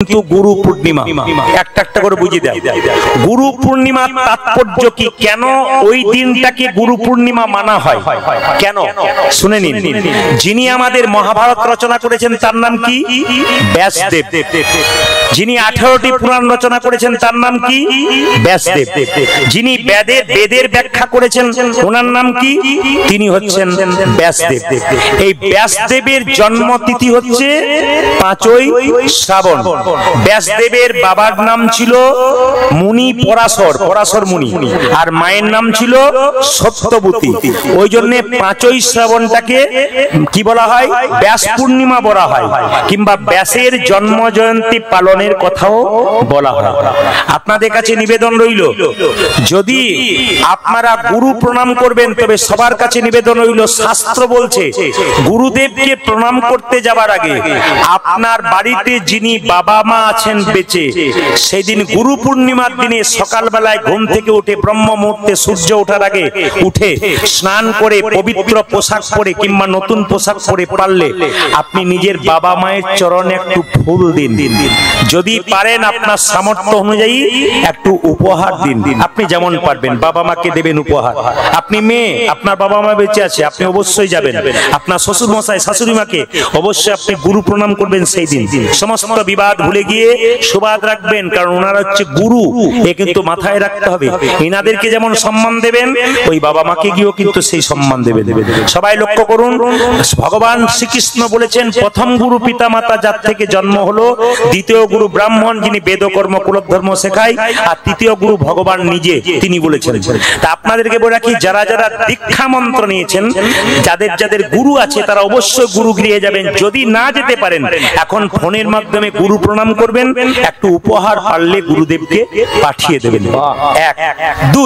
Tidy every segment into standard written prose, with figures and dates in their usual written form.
কিন্তু গুরু পূর্ণিমা একটা একটা করে বুঝিয়ে দেয়। গুরু পূর্ণিমার তাৎপর্য কি, কেন ওই দিনটাকে গুরু পূর্ণিমা মানা হয়, কেন শুনে নিন। যিনি আমাদের মহাভারত রচনা করেছেন তার নাম কি? ব্যাসদেব। যিনি 18টি পুরাণ রচনা করেছেন তার নাম কি? ব্যাসদেব। যিনি বেদের ব্যাখ্যা করেছেন ওনার নাম কি? তিনি হচ্ছেন ব্যাসদেব। এই ব্যাসদেবের জন্মতিথি হচ্ছে 5ই শ্রাবণ। ব্যাসদেবের বাবার নাম ছিল মুনি পরাশর, পরাশর মুনি, আর মায়ের নাম ছিল সত্যবতী। ওই জন্য 5ই শ্রাবণটাকে কি বলা হয়? ব্যাস পূর্ণিমা বলা হয়, কিংবা ব্যাসের জন্ম জয়ন্তী পালনের কথাও বলা হয়। আপনাদের কাছে নিবেদন রইল, যদি আপনারা গুরু প্রণাম করবেন তবে সবার কাছে নিবেদন রইল, শাস্ত্র বলছে গুরুদেবকে প্রণাম করতে যাবার আগে আপনার বাড়িতে যিনি বাবা মা আছেন বেঁচে, সেদিন গুরু পূর্ণিমার দিনে সকালবেলায় ঘুম থেকে উঠে ব্রহ্ম মুহূর্তে সূর্য ওঠার আগে উঠে স্নান করে পবিত্র পোশাক পরে কিংবা নতুন পোশাক পরে পারলে আপনি নিজের বাবা মায়ের চরণে একটু ফুল দিন। যদি পারেন আপনার সামর্থ্য অনুযায়ী একটু উপহার দিন। আপনি যেমন পারবেন বাবা মাকে দেবেন উপহার। আপনি মেয়ে, আপনার বাবা মা বেঁচে আছে, আপনি অবশ্যই যাবেন। আপনার শ্বশুর মশাই শাশুড়ি মাকে অবশ্যই আপনি গুরু প্রণাম করবেন সেই দিন। সমস্ত বিবাদ ভুলে গিয়ে সুবাদ রাখবেন, কারণ ওনারা হচ্ছে গুরু, এ কিন্তু মাথায় রাখতে হবে। এনাদেরকে যেমন সম্মান দেবেন, ওই বাবা মাকে গিয়েও কিন্তু সেই সম্মান দেবেন। সবাই লক্ষ্য করুন, ভগবান শ্রীকৃষ্ণ বলেছেন প্রথম গুরু পিতা মাতা যার থেকে জন্ম হলো, দ্বিতীয় গুরু ব্রাহ্মণ যিনি বেদকর্ম কুলধর্ম শেখায়, আর তৃতীয় গুরু ভগবান নিজে, তিনি বলেছেন। তা আপনাদেরকে বলে রাখি, যারা যারা দীক্ষা মন্ত্র নিয়েছেন, যাদের যাদের গুরু আছে তারা অবশ্যই গুরু গৃহে যাবেন। যদি না যেতে পারেন, এখন ফোনের মাধ্যমে গুরু প্রণাম করবেন, একটু উপহার পারলে গুরুদেবকে পাঠিয়ে দেবেন। 1 2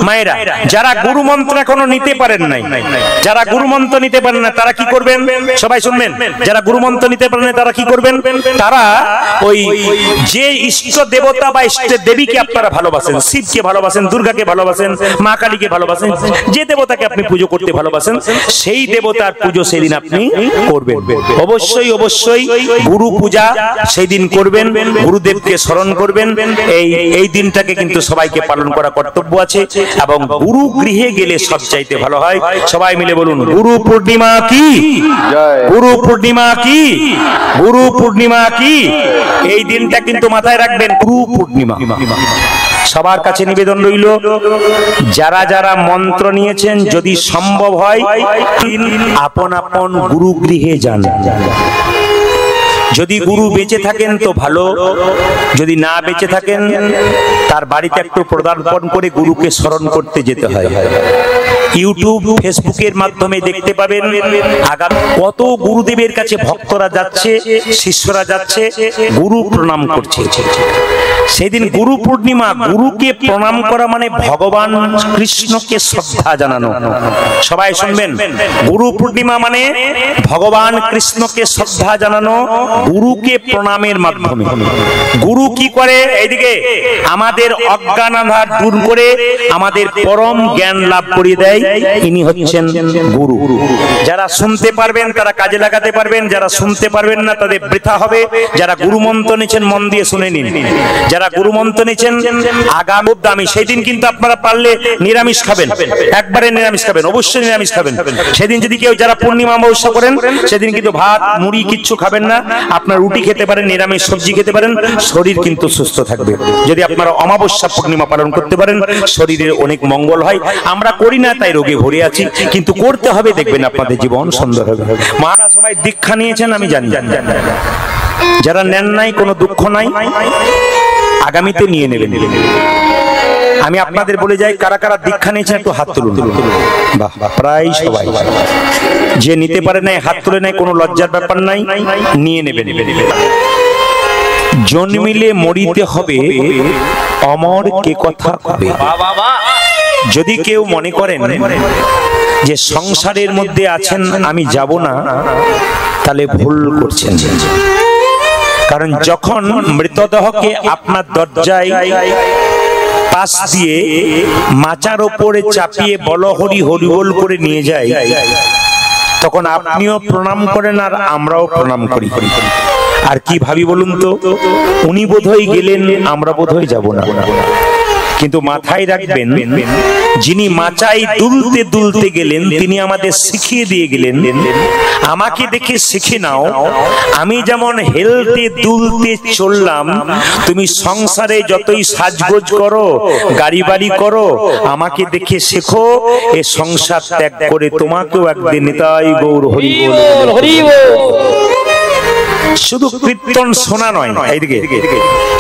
মায়েরা যারা গুরু মন্ত্র এখনো নিতে পারেন নাই, যারা গুরু মন্ত্র নিতে পারেন না তারা কি করবেন? সবাই শুনবেন, যারা গুরু মন্ত্র নিতে পারেন না তারা কি করবেন? তারা ওই যে ইষ্ট দেবতা বা ইষ্ট দেবীকে আপনারা ভালোবাসেন, শিবকে ভালোবাসেন, দুর্গাকে ভালোবাসেন, মা কালীকে ভালোবাসেন, যে দেবতাকে আপনি পুজো করতে ভালোবাসেন, সেই দেবতার পুজো সেদিন আপনি করবেন। অবশ্যই অবশ্যই গুরু পূজা সেই দিন করবেন, গুরুদেবকে স্মরণ করবেন। এই দিনটাকে কিন্তু সবাইকে পালন করা কর্তব্য আছে, এবং গুরু গৃহে গেলে সবচাইতে ভালো হয়। সবাই মিলে বলুন, গুরু পূর্ণিমা কি? গুরু পূর্ণিমা কি? গুরু পূর্ণিমা কি? এই দিনটা কিন্তু মাথায় রাখবেন, গুরু পূর্ণিমা। সবার কাছে নিবেদন রইল, যারা যারা মন্ত্র নিয়েছেন যদি সম্ভব হয় আপন আপন গুরু গৃহে যান। যদি গুরু বেঁচে থাকেন তো ভালো, যদি না বেঁচে থাকেন তার বাড়িতে একটু পদার্পণ করে গুরুকে স্মরণ করতে যেতে হয়। ইউটিউব ফেসবুকের মাধ্যমে দেখতে পাবেন আগামী কত গুরুদেবের কাছে ভক্তরা যাচ্ছে, শিষ্যরা যাচ্ছে, গুরু প্রণাম করছে। সেদিন গুরু পূর্ণিমা, গুরুকে প্রণাম করা মানে ভগবান কৃষ্ণকে শ্রদ্ধা জানানো। সবাই শুনবেন, গুরু পূর্ণিমা মানে ভগবান কৃষ্ণকে শ্রদ্ধা জানানো, গুরুকে প্রণামের মাধ্যমে। গুরু কি করে? এইদিকে আমাদের অজ্ঞান আধার দূর করে আমাদের পরম জ্ঞান লাভ করিয়ে দেয়, ইনি হচ্ছেন গুরু। যারা শুনতে পারবেন তারা কাজে লাগাতে পারবেন, যারা শুনতে পারবেন না তাদের বৃথা হবে। যারা গুরু মন্ত্র নিয়েছেন মন দিয়ে শুনে নিন, যারা গুরু মন্ত্র নিয়েছেন আগামী দামি, সেই দিন কিন্তু আপনারা পারলে নিরামিষ খাবেন, একবারে নিরামিষ খাবেন, অবশ্যই নিরামিষ খাবেন। সেদিন যদি কেউ যারা পূর্ণিমা অমাবস্যা করেন সেদিন কিন্তু ভাত মুড়ি কিচ্ছু খাবেন না, আপনার রুটি খেতে পারেন, নিরামিষ সবজি খেতে পারেন, শরীর কিন্তু সুস্থ থাকবে। যদি আপনারা অমাবস্যা পূর্ণিমা পালন করতে পারেন শরীরের অনেক মঙ্গল হয়। আমরা করি না তাই রোগে ভরে আছি, কিন্তু করতে হবে, দেখবেন আপনাদের জীবন সুন্দর হবে। মারা সবাই দীক্ষা নিয়েছেন আমি জানি, যারা নেন নাই কোনো দুঃখ নাই, আগামীতে নিয়ে নেবেন। আমি আপনাদের বলে যাই, কারা কারা দীক্ষা নিয়েছেন একটু হাত তুলুন। বাহ, প্রায় সবাই। যে নিতে পারে নাই হাত তুলে নাই, কোনো লজ্জার ব্যাপার নাই, নিয়ে নেবেন। জন্মিলে মরিতে হবে, অমর কে কথা কবে। যদি কেউ মনে করেন যে সংসারের মধ্যে আছেন আমি যাব না, তাহলে ভুল করছেন। কারণ যখন মৃতদেহকে আপনার দরজায় পাশ দিয়ে মাচার ওপরে চাপিয়ে বল হরি হরি বল করে নিয়ে যায়, তখন আপনিও প্রণাম করেন আর আমরাও প্রণাম করি। আর কি ভাবি বলুন তো, উনি বোধহয় গেলেন, আমরা বোধহয় যাব না। কিন্তু মাথায় রাখবেন, যিনি মাচায় দুলতে দুলতে গেলেন তিনি আমাদের শিখিয়ে দিয়ে গেলেন, আমাকে দেখে শিখে নাও, আমি যেমন হেলতে দুলতে চললাম, তুমি সংসারে যতই সাজগোজ করো, গাড়ি বাড়ি করো, আমাকে দেখে শেখো, এ সংসার ত্যাগ করে তোমাকেও একদিন নিতাই গৌর হরি বল হরি বল। শুধু কীর্তন শোনা নয়, এইদিকে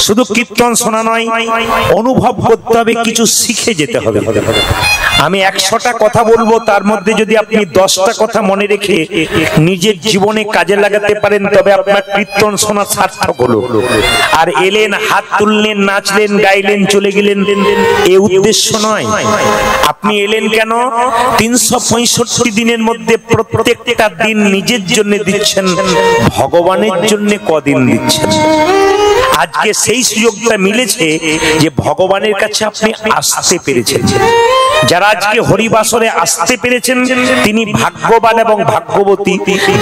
শুধু কীর্তন শোনা নয়, অনুভব করতে হবে, কিছু শিখে যেতে হবে। আমি 100টা কথা বলবো, তার মধ্যে যদি আপনি 10টা কথা মনে রেখে নিজের জীবনে কাজে লাগাতে পারেন, তবে আপনার কীর্তন শোনা সার্থক হলো। আর এলেন, হাত তুললেন, নাচলেন, গাইলেন, চলে গেলেন, এ উদ্দেশ্য নয়। আপনি এলেন কেন? 365 দিনের মধ্যে প্রত্যেকটা দিন নিজের জন্য দিচ্ছেন, ভগবানের জন্য কদিন দিচ্ছেন? আজকে সেই সুযোগটা মিলেছে যে ভগবানের কাছে আপনি আসতে পেরেছেন। যারা আজকে হরিবাসরে আসতে পেরেছেন তিনি ভাগ্যবান এবং ভাগ্যবতী।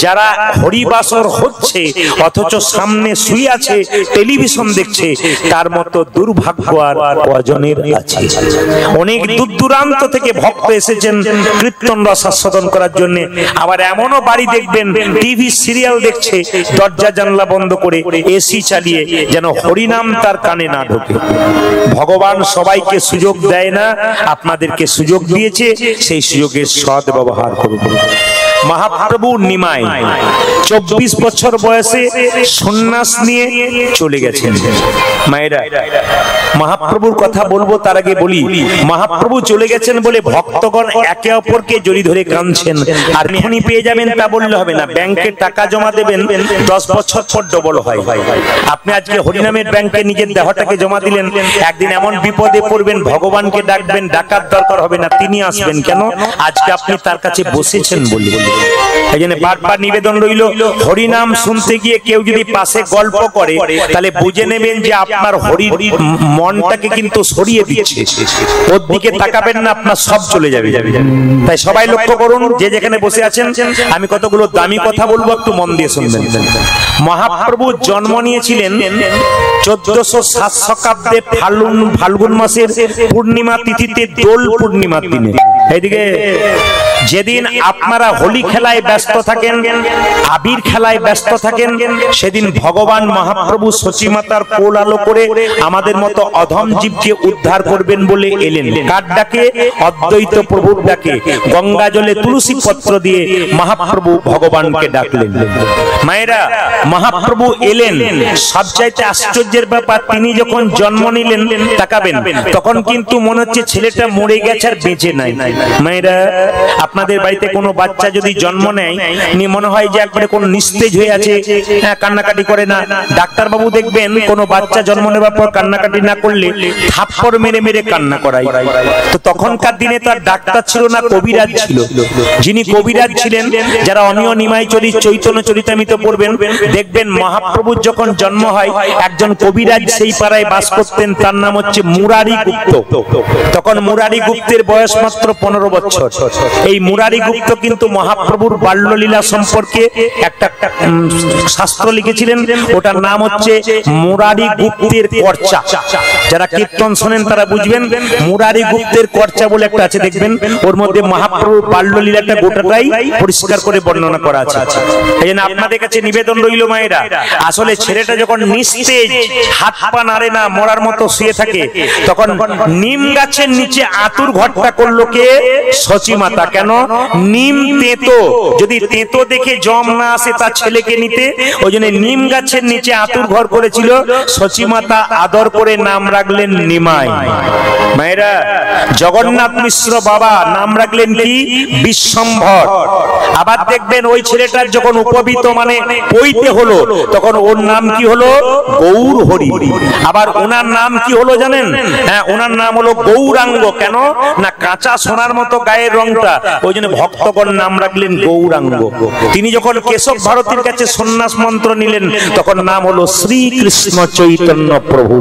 যারা হরিবাসর হচ্ছে অথচ সামনে শুয়ে আছে, টেলিভিশন দেখছে, তার মতো দুর্ভাগ্য আর কজনের আছে? অনেক দূর দূরান্ত থেকে ভক্ত এসেছেন কীর্তন রস আস্বাদন করার জন্য। আবার এমনও বাড়ি দেখবেন টিভি সিরিয়াল দেখছে, দরজা জানলা বন্ধ করে, এসি চালিয়ে, যেন হরিনাম তার কানে না ঢোকে। ভগবান সবাইকে সুযোগ দেয় না, আপনাদেরকে সুযোগ দিয়েছে, সেই সুযোগের সৎ ব্যবহার করুন। মহাপ্রভু নিমাই 24 বছর বয়সে সন্ন্যাস নিয়ে চলে গেছেন। মায়েরা, মহাপ্রভুর কথা বলবো, তার আগে বলি, মহাপ্রভু চলে গেছেন বলে ভক্তগণ একে অপরকে জড়ি ধরে কাঁদছেন। আর এখনই পেয়ে যাবেন তা বললে হবে না। ব্যাংকে টাকা জমা দেবেন, 10 বছর পর ডবল হয়। আপনি আজকে হরিনামের ব্যাংকে নিজের দেহটাকে জমা দিলেন, একদিন এমন বিপদে পড়বেন, ভগবানকে ডাকবেন, ডাকার দরকার হবে না, তিনি আসবেন। কেন? আজকে আপনি তার কাছে বসেছেন বলে। এই জন্য বারবার নিবেদন রইল, হরিনাম শুনতে গিয়ে কেউ যদি পাশে গল্প করে, তাহলে বুঝে নেবেন যে আপনার হরির মনটাকে কিন্তু সরিয়ে দিচ্ছে। ওর দিকে তাকাবেন না, আপনার সব চলে যাবে। তাই সবাই লক্ষ্য করুন, যে যেখানে বসে আছেন, আমি কতগুলো দামি কথা বলবো, একটু মন দিয়ে শুনবেন। মহাপ্রভু জন্ম নিয়েছিলেন 1407 শতাব্দে ফাল্গুন মাসের পূর্ণিমা তিথিতে, দোল পূর্ণিমার দিনে। এইদিকে যেদিন আপনারা হোলি খেলায় ব্যস্ত থাকেন, আবির খেলায় ব্যস্ত থাকেন, সেদিন ভগবান মহাপ্রভু সচিমাতার কোল আলো করে আমাদের মতো অধম জীবকে উদ্ধার করবেন বলে এলেন। কার ডাকে? অদ্বৈত প্রভুর ডাকে। গঙ্গা জলে তুলসী পত্র দিয়ে মহাপ্রভু ভগবানকে ডাকলেন। মায়েরা, মহাপ্রভু এলেন, সবচাইতে আশ্চর্যের ব্যাপার, তিনি যখন জন্ম নিলেন, তাকাবেন, তখন কিন্তু মনে হচ্ছে ছেলেটা মরে গেছে আর বেঁচে নাই। মায়েরা, আপনাদের বাড়িতে কোনো বাচ্চা যদি জন্ম নেয়, মনে হয় যে একবারে কোন নিস্তেজ হয়ে আছে, কান্নাকাটি করে না। ডাক্তার বাবু দেখবেন কোনো বাচ্চা জন্ম নেবার পর কান্নাকাটি না করলে থাপ্পড় মেরে মেরে কান্না করায়। তো তখনকার দিনে তো আর ডাক্তার ছিল না, কবিরাজ ছিল। যিনি কবিরাজ ছিলেন, যারা অমিয় নিমাই চরিত, চৈতন্য চরিতামৃত পড়বেন, দেখবেন মহাপ্রভুর যখন জন্ম হয়, একজন কবিরাজ সেই পাড়ায় বাস করতেন, তার নাম হচ্ছে মুরারি গুপ্ত। তখন মুরারি গুপ্তের বয়স মাত্র 15 বছর। এই মুরারি গুপ্ত কিন্তু মহাপ্রভুর বাল্যলীলা সম্পর্কে একটা শাস্ত্র লিখেছিলেন, ওটার নাম হচ্ছে মুরারি গুপ্তের কর্চা। যারা কীর্তন শোনেন তারা বুঝবেন, মুরারি গুপ্তের কর্চা বলে একটা আছে, দেখবেন ওর মধ্যে মহাপ্রভুর বাল্যলীলাটা গোটাটাই পরিষ্কার করে বর্ণনা করা আছে। এই জন্য আপনাদের কাছে নিবেদন রইল, মায়েরা, আসলে ছেলেটা যখন নিস্তেজ, হাত পা নাড়ে না, মরার মতো শুয়ে থাকে, তখন নিম গাছের নিচে আতুর ঘরটা করলো কে? সচিমাতা। কেন? নিম তেতো, যদি তেতো দেখে জম না আসে তার ছেলেকে নিতে, ওই জন্য নিম গাছের নিচে আতুর ঘর করেছিল। সচিমাতা আদর করে নাম রাখলেন নিমাই। মায়েরা, জগন্নাথ মিশ্র বাবা নাম রাখলেন কি? বিশ্বম্ভর। আবার দেখবেন ওই ছেলেটার যখন উপবিত মানে পইতে হলো, তখন ওর নাম কি হলো? গৌর হরি। আবার ওনার নাম কি হলো জানেন? হ্যাঁ, ওনার নাম হলো গৌরাঙ্গ। কেন না? কাঁচা সোনার মতো গায়ের রংটা, ওই জন্য ভক্তগণ নাম রাখলেন গৌরাঙ্গ। তিনি যখন কেশব ভারতীর কাছে সন্ন্যাস মন্ত্র নিলেন, তখন নাম হলো শ্রীকৃষ্ণ চৈতন্য প্রভু।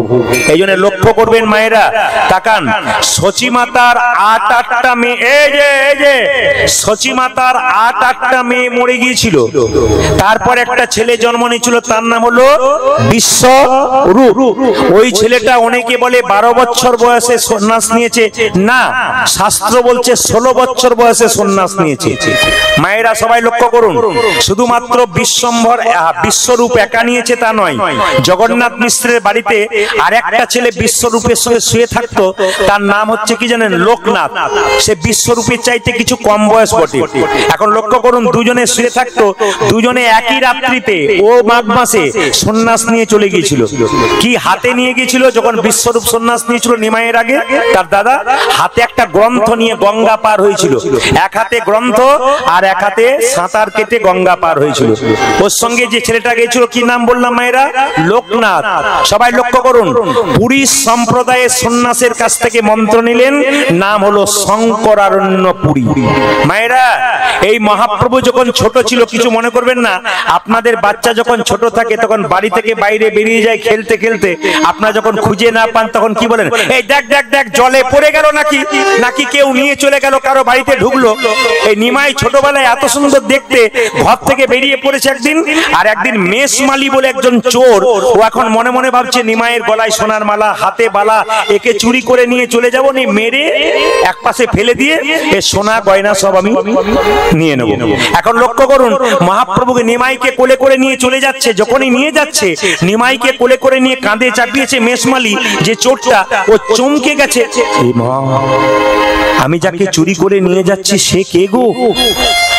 এই জন্য লক্ষ্য করবেন মায়েরা, তাকান, সচিমাতার 8টা মেয়ে, এই যে সচিমাতার 8টা মেয়ে মরে গিয়েছিল। তারপর একটা ছেলে জন্ম নিয়েছিল, তার নাম হলো বিশ্বরূপ। ওই ছেলেটা অনেকে বলে 12 বছর বয়সে সন্ন্যাস নিয়েছে, না, শাস্ত্র বলছে 16 বছর বয়সে সন্ন্যাস নিয়েছে। মায়েরা সবাই লক্ষ্য করুন, শুধুমাত্র বিশ্বরূপ একা নিয়েছে তা নয়, জগন্নাথ মিশ্রের বাড়িতে আর একটা ছেলে বিশ্বরূপের সঙ্গে শুয়ে থাকতো, তার নাম হচ্ছে কি জানেন, লোকনাথ। সে বিশ্বরূপের চাইতে কিছু কম বয়স বটে। এখন লক্ষ্য করুন, দুজনে শুয়ে থাকতো, দুজনে একই রাত্রিতে ও মাঘ মাসে সন্ন্যাস নিয়ে চলে গিয়েছিল। কি হাতে নিয়ে গিয়েছিল? যখন বিশ্বরূপ সন্ন্যাস নিয়েছিল নিমাইয়ের আগে, তার দাদা হাতে একটা গ্রন্থ নিয়ে গঙ্গা পার হয়েছিল। এক হাতে গ্রন্থ আর এক হাতে সাঁতার কেটে গঙ্গা পার হয়েছিল। ওর সঙ্গে যে ছেলেটা গিয়েছিল, কি নাম বললাম মায়েরা? লোকনাথ। সবাই লক্ষ্য করুন, পুরী সম্প্রদায়ের সন্ন্যাসের কাছ থেকে মন্ত্র নিলেন, নাম হলো শঙ্করারণ্য পুরী। মায়েরা, এই মহাপ্রভু যখন ছোট ছিল, কিছু মনে করবেন না, আপনাদের বাচ্চা যখন ছোট থাকে তখন বাড়ি থেকে বাইরে বেরিয়ে যায় খেলতে খেলতে, আপনারা যখন খুঁজে না পান তখন কি বলেন? এই দেখ দেখ দেখ, জলে পড়ে গেল নাকি, নাকি কেউ নিয়ে চলে গেল, কারো বাড়িতে ঢুকলো। এই নিমাই ছোটবেলায় এত সুন্দর দেখতে, ঘর থেকে বেরিয়ে পড়েছে একদিন। আর একদিন মেষমালি বলে একজন চোর, ও এখন মনে মনে ভাবছে নিমাইয়ের গলায় সোনার মালা, হাতে বালা, একে চুরি করে নিয়ে চলে যাবো, নি মেরে এক পাশে ফেলে দিয়ে এ সোনা গয়না সব আমি নিয়ে নেব। এখন লক্ষ্য করুন, মহাপ্রভুকে নিমাইকে কোলে করে নিয়ে চলে যাচ্ছে। যখনই নিয়ে যাচ্ছে, নিমাইকে কোলে করে নিয়ে কাঁধে চাপিয়েছে মেষমালি, যে চোরটা, ও চমকে গেছে, আমি যাকে চুরি করে নিয়ে যাচ্ছি সে কে গো?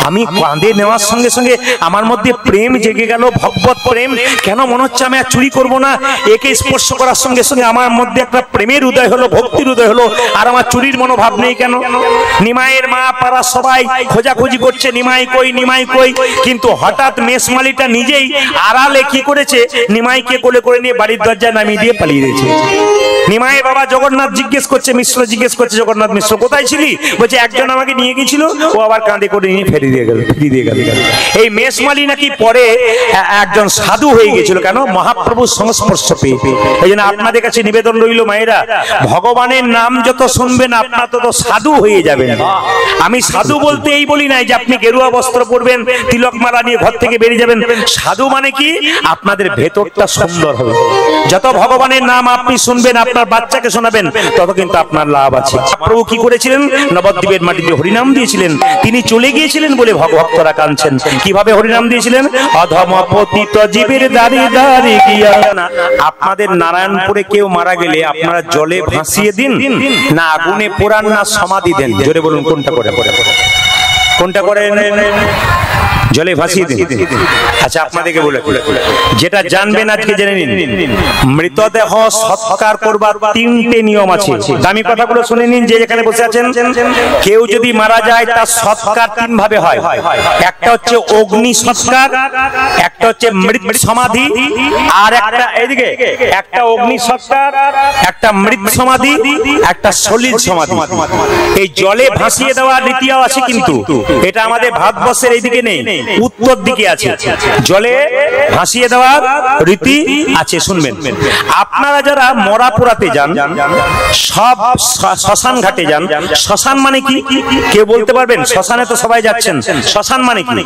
আমি কাঁধে নেওয়ার সঙ্গে সঙ্গে আমার মধ্যে প্রেম জেগে গেল, ভগবত প্রেম। কেন মনে হচ্ছে আমি আর চুরি করবো না? একে স্পর্শ করার সঙ্গে সঙ্গে আমার মধ্যে একটা প্রেমের উদয় হলো, ভক্তির উদয় হলো, আর আমার চুরির মনোভাব নেই কেন? নিমাইয়ের মা পাড়া সবাই খোঁজাখুঁজি করছে, নিমাই কই, নিমাই কই। কিন্তু হঠাৎ মেষমালিটা নিজেই আড়ালে কি করেছে, নিমাইকে কোলে করে নিয়ে বাড়ির দরজায় নামিয়ে দিয়ে পালিয়ে দিয়েছে। নিমাইয়ের বাবা জগন্নাথ জিজ্ঞেস করছে, মিশ্র জিজ্ঞেস করছে, জগন্নাথ মিশ্র কোথায় ছিলি? বলছে একজন আমাকে নিয়ে গিয়েছিল, ও আবার কাঁধে করে নিয়ে ফিরিয়ে দিয়ে গেল। এই মেষমালি নাকি পরে একজন সাধু হয়ে গিয়েছিল। কেন? মহাপ্রভুর সংস্পর্শ পেয়ে। এই জন্য আপনাদের কাছে নিবেদন রইল মায়েরা, ভগবানের নাম যত শুনবেন আপনার তত সাধু হয়ে যাবেন। আমি সাধু বলতে এই বলি নাই যে আপনি গেরুয়া বস্ত্র পরবেন, তিলক মালা নিয়ে ঘর থেকে বেরিয়ে যাবেন। সাধু মানে কি? আপনাদের ভেতরটা সুন্দর হবে। যত ভগবানের নাম আপনি শুনবেন, আপনার বাচ্চাকে শোনাবেন, তত কিন্তু আপনার লাভ আছে। প্রভু কি করেছিলেন? নবদ্বীপের মাটিতে হরিনাম দিয়েছিলেন। তিনি চলে গিয়েছিলেন বলে ভক্তরা কাঁদছেন। কিভাবে হরিনাম দিয়েছিলেন? অধম পতিত জীবের দাঁড়ি দাঁড়ি গিয়া। আপনাদের নারায়ণপুরে কেউ মারা গেলে আপনারা জলে ভাসিয়ে দিন, না আগুনে পোড়ান, না সমাধি দেন? জোরে বলুন, কোনটা করে? কোনটা করেন? জলে ভাসিয়ে দিন। আচ্ছা, আপনাদেরকে বলে যেটা জানবেন আজকে জেনে নিন। মৃতদেহ সৎকার করবার 3টে নিয়ম আছে। দামি কথাগুলো শুনে নিন যে যেখানে বসে আছেন। কেউ যদি মারা যায় তার সৎকার 3 ভাবে হয়। একটা হচ্ছে অগ্নি সৎকার, একটা হচ্ছে মৃত সমাধি, আর একটা এদিকে একটা অগ্নি সৎকার, একটা মৃত সমাধি, একটা সলিল সমাধি। এই জলে ভাসিয়ে দেওয়ার রীতিও আছে, কিন্তু এটা আমাদের ভারতবর্ষের এইদিকে নেই, উত্তর দিকে আছে। জলে ভাসিয়ে দেওয়ার রীতি আছে, শুনবেন। আপনারা যারা মরা পোড়াতে যান, সব শ্মশান ঘাটে যান। শ্মশান মানে কি কেউ বলতে পারবেন? শ্মশানে তো সবাই যাচ্ছেন। শ্মশান মানে কি?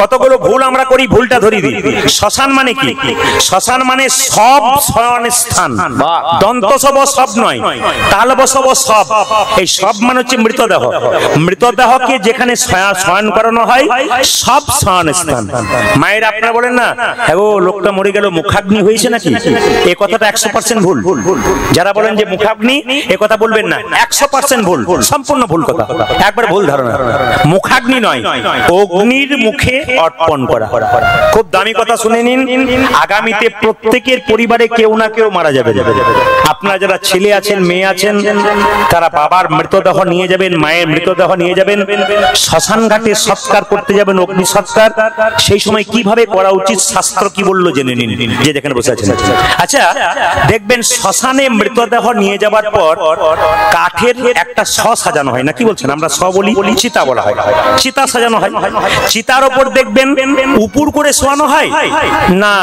কতগুলো ভুল আমরা করি, ভুলটা ধরি দিই। শ্মশান মানে কি? শ্মশান মানে সব শয়ন স্থান। দন্তসব সব নয়, তালবসব সব। এই সব মানে হচ্ছে মৃতদেহ। মৃতদেহকে যেখানে শয়ন করানো হয় সব শয়ন স্থান। মায়ের আপনারা বলেন না, হ্যাঁ গো লোকটা মরে গেল, মুখাগ্নি হয়েছে নাকি? এই কথাটা 100% ভুল। যারা বলেন যে মুখাগ্নি, এ কথা বলবেন না, 100% ভুল, সম্পূর্ণ ভুল কথা, একবার ভুল ধারণা। মুখাগ্নি নয়, অগ্নির মুখে অর্পণ করা। খুব দামি কথা শুনে নিন। আগামীতে প্রত্যেকের পরিবারে কেউ না কেউ মারা যাবে। আপনারা যারা ছেলে আছেন, মেয়ে আছেন, তারা বাবার মৃতদেহ নিয়ে যাবেন, মায়ের মৃতদেহ নিয়ে যাবেন, শ্মশান ঘাটে সৎকার করতে যাবেন, অগ্নি সৎকার। সেই সময় কিভাবে করা উচিত, শাস্ত্র কি বললো জেনে নিন, যে যেখানে বসে আছেন। আচ্ছা, দেখবেন শ্মশানে মৃতদেহ নিয়ে যাবার পর কাঠের একটা শ সাজানো হয়, না কি বলছেন? আমরা শ বলি, চিতা বলা হয়। চিতা সাজানো হয়। চিতার ওপর দেখবেন উপর করে শোয়ানো হয় না,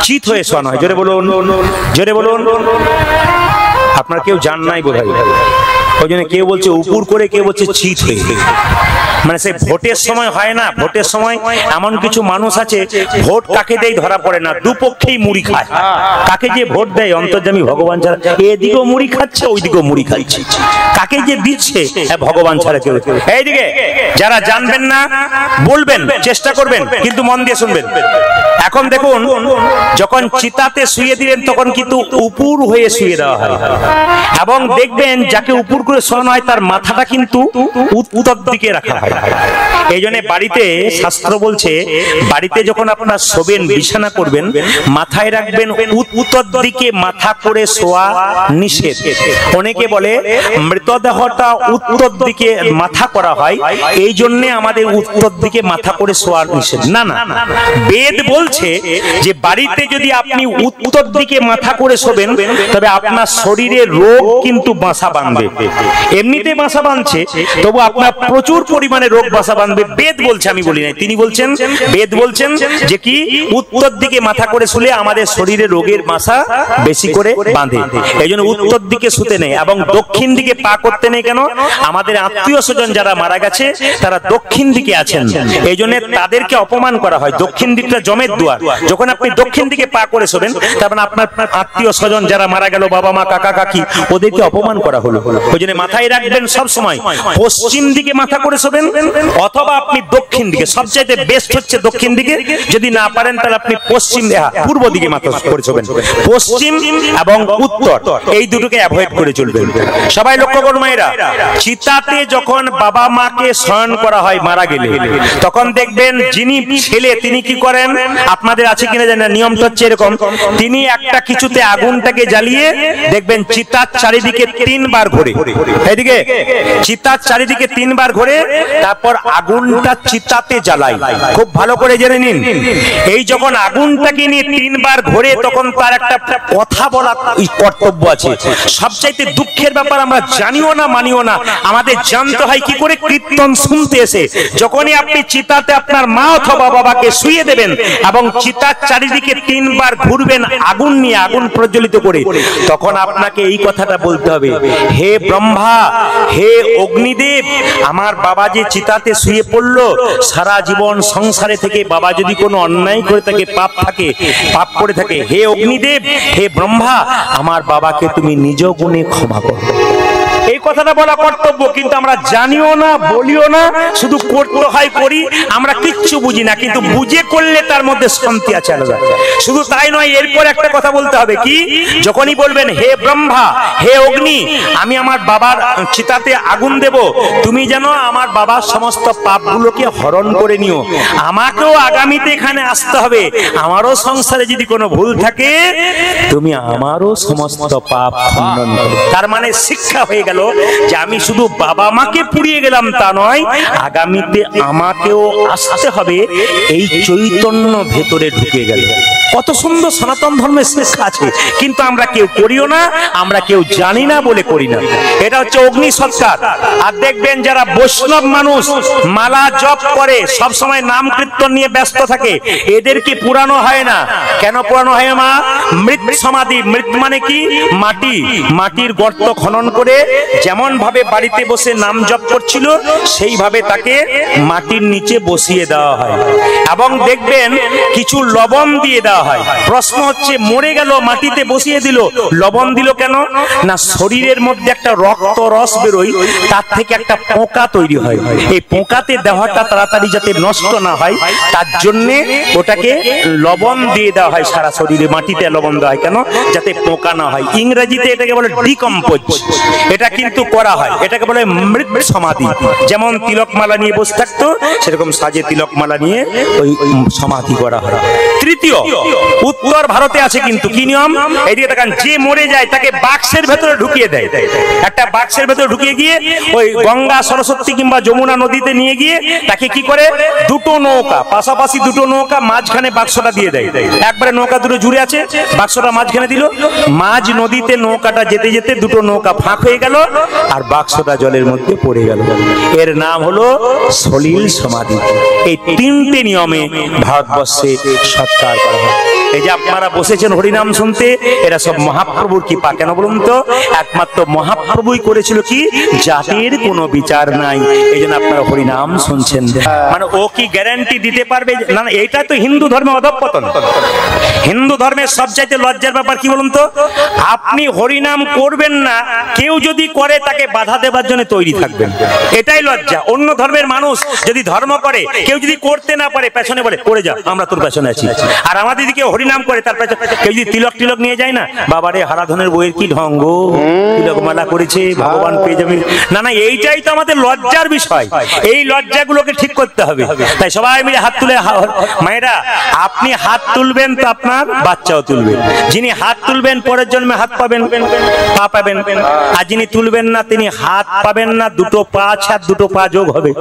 চিত হয়ে শোয়ানো হয়। জোরে বলুন, জোরে বলুন। আপনার কেউ জান নাই বোধহয়, ওই জন্য কেউ বলছে উপুর করে, কেউ বলছে চিত হয়ে। মানে সেই ভোটের সময় হয় না, ভোটের সময় এমন কিছু মানুষ আছে ভোট কাকে দেয় ধরা পড়ে না, দুপক্ষেই মুড়ি খায়। কাকে যে ভোট দেয় অন্তর্যামী ভগবান ছাড়া, এদিকেও মুড়ি খাচ্ছে ওইদিকেও মুড়ি খাচ্ছে, কাকে যে দিচ্ছে ভগবান ছাড়া কেউ। এইদিকে যারা জানবেন না বলবেন, চেষ্টা করবেন, কিন্তু মন দিয়ে শুনবেন। এখন দেখুন, যখন চিতাতে শুয়ে দিলেন তখন কিন্তু উপুর হয়ে শুয়ে দেওয়া হয়, এবং দেখবেন যাকে উপুর করে শোয়ানো হয় তার মাথাটা কিন্তু উত্তর দিকে রাখা হয়। এই জন্য বাড়িতে শাস্ত্র বলছে, বাড়িতে যখন আপনারা শোবেন, বিছানা করবেন, মাথায় রাখবেন উত্তর দিকে মাথা করে শোয়া নিষেধ। অনেকে বলে মৃতদেহটা উত্তর দিকে মাথা করা হয়, এই জন্য আমাদের উত্তর দিকে মাথা করে শোয়া নিষেধ। না না, বেদ বলছে যে বাড়িতে যদি আপনি উত্তর দিকে মাথা করে শোবেন তবে আপনার শরীরে রোগ কিন্তু বাসা বাঁধবে। এমনিতে বাসা বাঁধছে, তবু আপনার প্রচুর পরিমাণে রোগ বাসা বাঁধবে। বেদ বলছে, আমি বলি নাই, তিনি বলছেন, বেদ বলছেন যে কি উত্তর দিকে মাথা করে শুলে আমাদের শরীরে রোগের বাসা বেশি করে বাঁধে। এই জন্য উত্তর দিকে শুতে নেই, এবং দক্ষিণ দিকে পা করতে নেই। কেন? আমাদের আত্মীয় স্বজন যারা মারা গেছে তারা দক্ষিণ দিকে আছেন, এই জন্য তাদেরকে অপমান করা হয়। দক্ষিণ দিকটা জমের দুয়ার, যখন আপনি দক্ষিণ দিকে পা করে শোবেন তার মানে আপনার আত্মীয় স্বজন যারা মারা গেল, বাবা মা কাকা কাকি, ওদেরকে অপমান করা হলো। ওই জন্য মাথায় রাখবেন সব সময় পশ্চিম দিকে মাথা করে শোবেন, অথবা আপনি দক্ষিণ দিকে। সবচাইতে বেস্ট হচ্ছে দক্ষিণ দিকে, যদি না পারেন তাহলে আপনি পশ্চিম, পূর্ব দিকে মাথা করে শোবেন। পশ্চিম এবং উত্তর এই দুটোকে অ্যাভয়েড করে চলবেন। সবাই লক্ষ্য করুন মায়েরা, চিতাতে যখন বাবা মাকে শয়ন করা হয় মারা গেলে, তখন দেখবেন যিনি ছেলে তিনি কি করেন, আপনাদের আছে কিনা জানি না, নিয়মটা হচ্ছে এরকম, তিনি একটা কিছুতে আগুনটাকে জ্বালিয়ে দেখবেন চিতার চারিদিকে 3 বার ঘোরে। এইদিকে চিতার চারিদিকে 3 বার ঘোরে, তারপর আগুনটা চিতাতে জ্বালায়। খুব ভালো করে জেনে নিন, এই যখন আগুনটাকে নিয়ে 3 বার ঘোরে তখন তার একটা কথা বলা কর্তব্য আছে। সবচাইতে দুঃখের ব্যাপার, আমরা জানিও না মানিও না, আমাদের জানতে হয় কি করে কীর্তন শুনতে এসে। যখনই আপনি চিতাতে আপনার মা অথবা বাবাকে শুয়ে দেবেন এবং চিতার চারিদিকে 3 বার ঘুরবেন আগুন নিয়ে, আগুন প্রজ্বলিত করে, তখন আপনাকে এই কথাটা বলতে হবে, হে ব্রহ্মা, হে অগ্নিদেব, আমার বাবা যে চিতাতে শুয়ে পড়লো, সারা জীবন সংসারে থেকে বাবা যদি কোনো অন্যায় করে থাকে, পাপ করে থাকে, হে অগ্নিদেব, হে ব্রহ্মা, আমার বাবাকে তুমি নিজ গুণে ক্ষমা করো। এই কথাটা বলা কর্তব্য, কিন্তু আমরা জানিও না, বলিও না, শুধু করতে হয় করি, আমরা কিচ্ছু বুঝি না। কিন্তু বুঝে করলে তার মধ্যে শান্তি আছে আলাদা। শুধু তাই নয়, এরপর একটা কথা বলতে হবে, কি যখনই বলবেন হে ব্রহ্মা, হে অগ্নি, আমি আমার বাবার চিতাতে আগুন দেব, তুমি যেন আমার বাবার সমস্ত পাপগুলোকে হরণ করে নিও। আমাকেও আগামীতে এখানে আসতে হবে, আমারও সংসারে যদি কোনো ভুল থাকে তুমি আমারও সমস্ত পাপ খণ্ডন করো। তার মানে শিক্ষা হয়ে গেল যে আমি শুধু বাবা মাকে পুড়িয়ে গেলাম তা নয়, আগামীতে আমাকেও আসতে হবে, এই চৈতন্য ভেতরে ঢুকে গেল। কত সুন্দর সনাতন ধর্মের শিক্ষা আছে, কিন্তু আমরা কেউ করিও না, আমরা কেউ জানি না বলে করি না। এটা হচ্ছে অগ্নি সৎকার। আর দেখবেন যারা বৈষ্ণব মানুষ মালা জপ করে, সব সময় নাম কীর্তন নিয়ে ব্যস্ত থাকে, এদেরকে পুরানো হয় না। কেন পুরানো হয় মা? মৃত সমাধি। মৃত মানে কি? মাটি। মাটির গর্ত খনন করে যেমন ভাবে বাড়িতে বসে নাম জপ করছিল সেইভাবে তাকে মাটির নিচে বসিয়ে দেওয়া হয়, এবং দেখবেন কিছু লবণ দিয়ে দেওয়া হয়। প্রশ্ন হচ্ছে, মরে গেল, মাটিতে বসিয়ে দিল, লবণ দিল কেন? না, শরীরের মধ্যে একটা রক্ত রস বেরোয়, তার থেকে একটা পোকা তৈরি হয়। এই পোকাতে দেহটা তাড়াতাড়ি যাতে নষ্ট না হয় তার জন্য ওটাকে লবণ দিয়ে দেওয়া হয় সারা শরীরে। মাটিতে লবণ দেওয়া হয় কেন? যাতে পোকা না হয়। ইংরেজিতে এটাকে বলে ডিকম্পোজ। এটা কিন্তু করা হয়, এটাকে বলে মৃত সমাধি। যেমন তিলকমালা নিয়ে বসে থাকতো, সেরকম সাজে তিলকমালা নিয়ে ওই সমাধি করা হয়। তৃতীয়, উত্তর ভারতে আছে কিন্তু কি নিয়ম? এইদিকে দেখেন, যে মরে যায় তাকে বাক্সের ভেতরে ঢুকিয়ে দেয়। একটা বাক্সের ভেতরে ঢুকিয়ে গিয়ে ওই গঙ্গা, সরস্বতী কিংবা যমুনা নদীতে নিয়ে গিয়ে তাকে কি করে, দুটো নৌকা, পাশাপাশি দুটো নৌকা, মাঝখানে বাক্সটা দিয়ে দেয়। একবারে নৌকা দুটো জুড়ে আছে, বাক্সটা মাঝখানে দিল, মাঝ নদীতে নৌকাটা যেতে যেতে দুটো নৌকা ফাঁক হয়ে গেল আর বাক্সটা জলের মধ্যে পড়ে গেল। এর নাম হলো সলিল সমাধি। এই 3টে নিয়মে ভারতবর্ষে সৎকার করা হয়। এই যে আপনারা বসেছেন হরিনাম শুনতে, এরা সব মহাপ্রভুর কৃপা। কেন বলুন তো? একমাত্র মহাপ্রভুই করেছিল কি, জাতির কোনো বিচার নাই, এই জন্য আপনারা হরিনাম শুনছেন। মানে ও কি গ্যারান্টি দিতে পারবে? না না, এইটা তো হিন্দু ধর্মে অধঃপতন। হিন্দু ধর্মের সবচাইতে লজ্জার ব্যাপার কি বলুন তো, আপনি হরিনাম করবেন না, কেউ যদি করে তাকে বাধা দেবার জন্য তৈরি থাকবেন, এটাই লজ্জা। অন্য ধর্মের মানুষ যদি ধর্ম করে, কেউ যদি করতে না পারে পেছনে বলে করে যা, আমরা তোর পেছনে আছি। আর আমাদের দিকে হরিনাম করে তার পেছনে কেউ যদি তিলক টিলক নিয়ে যায় না, বাবারে হারাধনের বইয়ের কি ঢঙ্গ, তিলক মালা করেছে, ভগবান পেয়ে যাবে। না না, এইটাই তো আমাদের লজ্জার বিষয়। এই লজ্জাগুলোকে ঠিক করতে হবে। তাই সবাই মিলে হাত তুলে, মায়েরা আপনি হাত তুলবেন তো আপনার বাচ্চাও তুলবে। যিনি হাত তুলবেন পরের জন্মে হাত পাবেন, পা পাবেন। আর যিনি তুলবেন না তিনি হাত পাবেন না, দুটো পা আছে, আর দুটো পা যোগ হবে।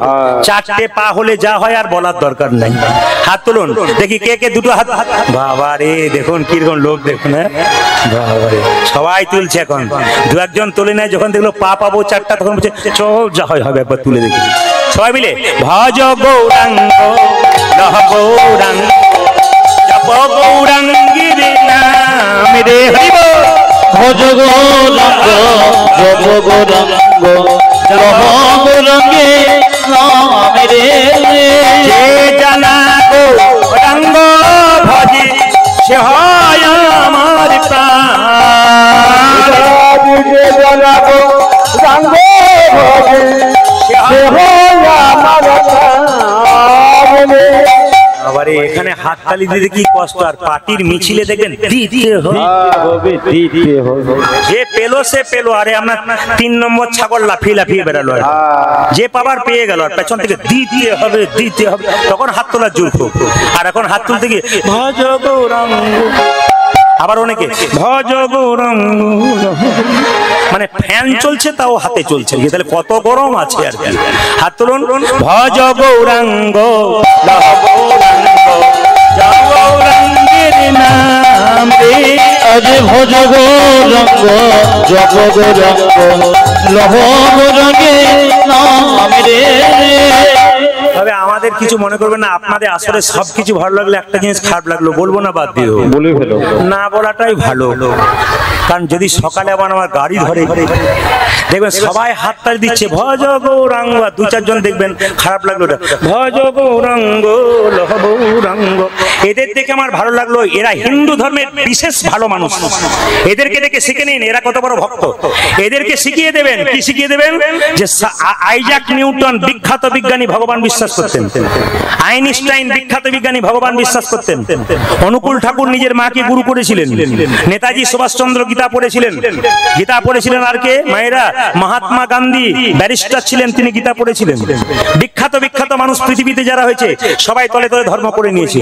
চারটে পা হলে যা হয় আর বলার দরকার নাই। হাত তুলুন দেখি কে কে দুটো হাত। বাবা রে, দেখুন কিরকম লোক, দেখুন। বাবারে, সবাই তুলছে এখন। দু একজন তুলে নেয়, যখন দেখলো পা পাবো চারটা, তখন বলছে চল যা হয় হবে, একবার তুলে দেখি। সবাই মিলে ভজ গৌরাঙ্গ লহ গৌরাঙ্গ জপ গৌরাঙ্গীর নাম রে হরিব। ভজ গৌরাঙ্গ জপ গৌরাঙ্গ লহ গৌরাঙ্গীর নাম রে। যে জানা গৌরাঙ্গ ভজে সে হয় আমার প্রাণ। যে জানা গৌরাঙ্গ ভজে সে হয় আমার প্রাণ। আবার এখানে হাততালি দিতে কি কষ্ট, আর পার্টির মিছিলে দেখবেন দিতে হবে। যে পেলো সে পেলো। আরে আপনার 3 নম্বর ছাগল লাফিয়ে লাফিয়ে বেড়ালো, যে পাবার পেয়ে গেল, আর পেছন থেকে দিতে হবে দিতে হবে, তখন হাত তোলার জোর। আর এখন হাত তুলতে গিয়ে ভজ গৌরাঙ্গ, আবার অনেকে ভজ গৌরাঙ্গ, মানে ফ্যান চলছে তাও হাতে চলছে, তাহলে কত গরম আছে আর কি। হাত তুলুন, ভজ গৌরাঙ্গ লহ গৌরাঙ্গ জপ গৌরাঙ্গের নাম রে। আজ ভজ গৌরাঙ্গ জপ গৌরাঙ্গ লহ গৌরাঙ্গের নাম রে। তবে আমাদের কিছু মনে করবেন না, আপনাদের আসলে সবকিছু ভালো লাগলে একটা জিনিস খারাপ লাগলো বলবো না, বাদ দিও, বলে ফেলো। না বলাটাই ভালো, কারণ যদি সকালে আবার আমার গাড়ি ধরে দেখবেন সবাই হাততালি দিচ্ছে ভজ গৌরাঙ্গ, 2-4 জন দেখবেন খারাপ লাগলো ভজ গৌরাঙ্গ লহ গৌরাঙ্গ। এদের দেখে আমার ভালো লাগলো, এরা হিন্দু ধর্মের বিশেষ ভালো মানুষ। এদেরকে দেখে শিখে নিন এরা কত বড় ভক্ত। এদেরকে শিখিয়ে দেবেন, কি শিখিয়ে দেবেন? যে আইজাক নিউটন বিখ্যাত বিজ্ঞানী ভগবান বিশ্বাস করতেন, আইনস্টাইন বিখ্যাত বিজ্ঞানী ভগবান বিশ্বাস করতেন, অনুকূল ঠাকুর নিজের মাকে গুরু করেছিলেন, নেতাজি সুভাষচন্দ্র গীতা পড়েছিলেন, গীতা পড়েছিলেন। আর কে? মায়েরা, মহাত্মা গান্ধী ব্যারিস্টার ছিলেন, তিনি গীতা পড়েছিলেন। বিখ্যাত বিখ্যাত মানুষ পৃথিবীতে যারা হয়েছে সবাই তলে তলে ধর্ম করে নিয়েছে।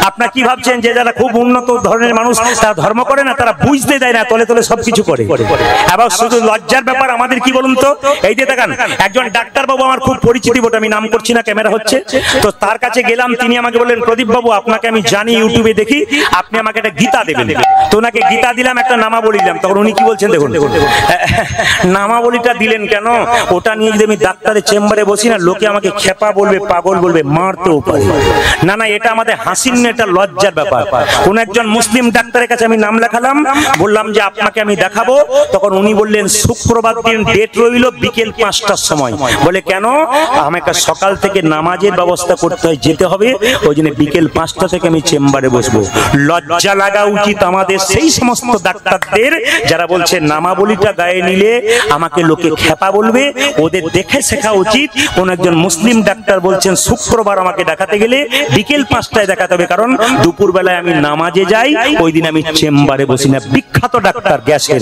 আপনারা কি ভাবছেন যে যারা খুব উন্নত ধরনের মানুষ তারা ধর্ম করে না? তারা বুঝতে দেয় না, তলে তলে সবকিছু করে। এবং শুধু লজ্জার ব্যাপার আমাদের কি বলুন তো, এই যে দেখেন একজন ডাক্তার বাবু আমার খুব পরিচিতি বটে, আমি নাম করছি না, ক্যামেরা হচ্ছে তো, তার কাছে গেলাম, তিনি আমাকে বললেন প্রদীপ বাবু আপনাকে আমি জানি, ইউটিউবে দেখি, আপনি আমাকে একটা গীতা দেবেন। তো ওনাকে গীতা দিলাম, একটা নামাবলী দিলাম। তখন উনি কি বলছেন দেখুন, নামাবলীটা দিলেন কেন? ওটা নিয়ে যদি আমি ডাক্তারের চেম্বারে বসি না, লোকে আমাকে খেপা বলবে, পাগল বলবে, মারতেও পারে। না না, এটা আমাদের হাসির না, এটা লজ্জার ব্যাপার। কোন একজন মুসলিম ডাক্তারের কাছে আমি নাম লেখালাম, বললাম যে আপনাকে আমি দেখাবো। তখন উনি বললেন শুক্রবার দিন ডেট রইল বিকেল 5টার সময়। বলে কেন? আমাকে সকাল থেকে নামাজের ব্যবস্থা করতে হয়, যেতে হবে, ওই জন্য বিকেল 5টা থেকে আমি চেম্বারে বসবো। লজ্জা লাগা উচিত আমাদের সেই সমস্ত ডাক্তারদের যারা বলছে নামাবলীটা গায়ে নিলে আমাকে লোকে খেপা বলবে, ওদের দেখে শেখা উচিত। কোন একজন মুসলিম ডাক্তার বলছেন শুক্রবার আমাকে দেখাতে গেলে বিকেল 5টায় দেখাতে হবে, কারণ দুপুর বেলায় আমি নামাজে যাই, ওই দিন আমি চেম্বারে বসি না। বিখ্যাত ডাক্তার, গ্যাসের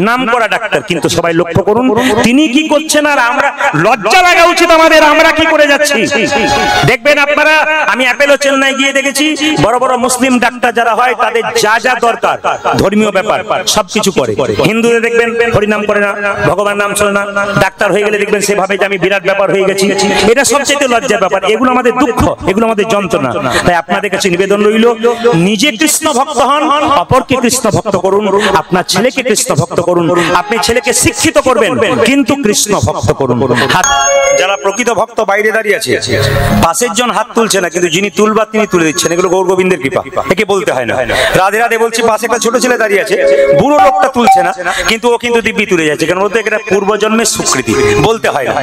নাম করা ডাক্তার, কিন্তু সবাই লক্ষ্য করুন তিনি কি করছেন, আর আমরা লজ্জা লাগা উচিত আমাদের, আমরা কি করে যাচ্ছি। দেখবেন আপনারা, আমি অ্যাপেলো চেন্নাই গিয়ে দেখেছি বড় বড় মুসলিম ডাক্তার যারা হয় তাদের যা যা দরকার ধর্মীয় ব্যাপার সবকিছু করে। হিন্দুদের দেখবেন হরিনাম করে না, ভগবান নাম চলে না, ডাক্তার হয়ে গেলে দেখবেন সেভাবে যে আমি বিরাট ব্যাপার হয়ে গেছি। এটা সবচেয়ে লজ্জার ব্যাপার। এগুলো আমাদের দুঃখ, এগুলো আমাদের যন্ত্রণা। তাই আপনাদের কাছে নিবেদন নিবেদন রইল, নিজে কৃষ্ণ ভক্ত হন, অপরকে কৃষ্ণ ভক্ত করুন। আপনার ছেলেকে কৃষ্ণ ভক্ত করুন, আপনি ছেলেকে শিক্ষিত করবেন, কিন্তু কৃষ্ণ ভক্ত করুন। হাত যারা প্রকৃত ভক্ত বাইরে দাঁড়িয়ে আছে, পাশের জন হাত তুলছে না, কিন্তু যিনি তুলবার তিনি তুলে দিচ্ছেন, এগুলো গৌর গোবিন্দের কৃপা, একে বলতে হয় না। রাধে রাধে বলছি, পাশে একটা ছোট ছেলে দাঁড়িয়ে আছে, বুড়ো লোকটা তুলছে না, কিন্তু ও কিন্তু দিব্যি তুলে যাচ্ছে, কারণ ওদের এটা পূর্বজন্মের স্বীকৃতি, বলতে হয় না।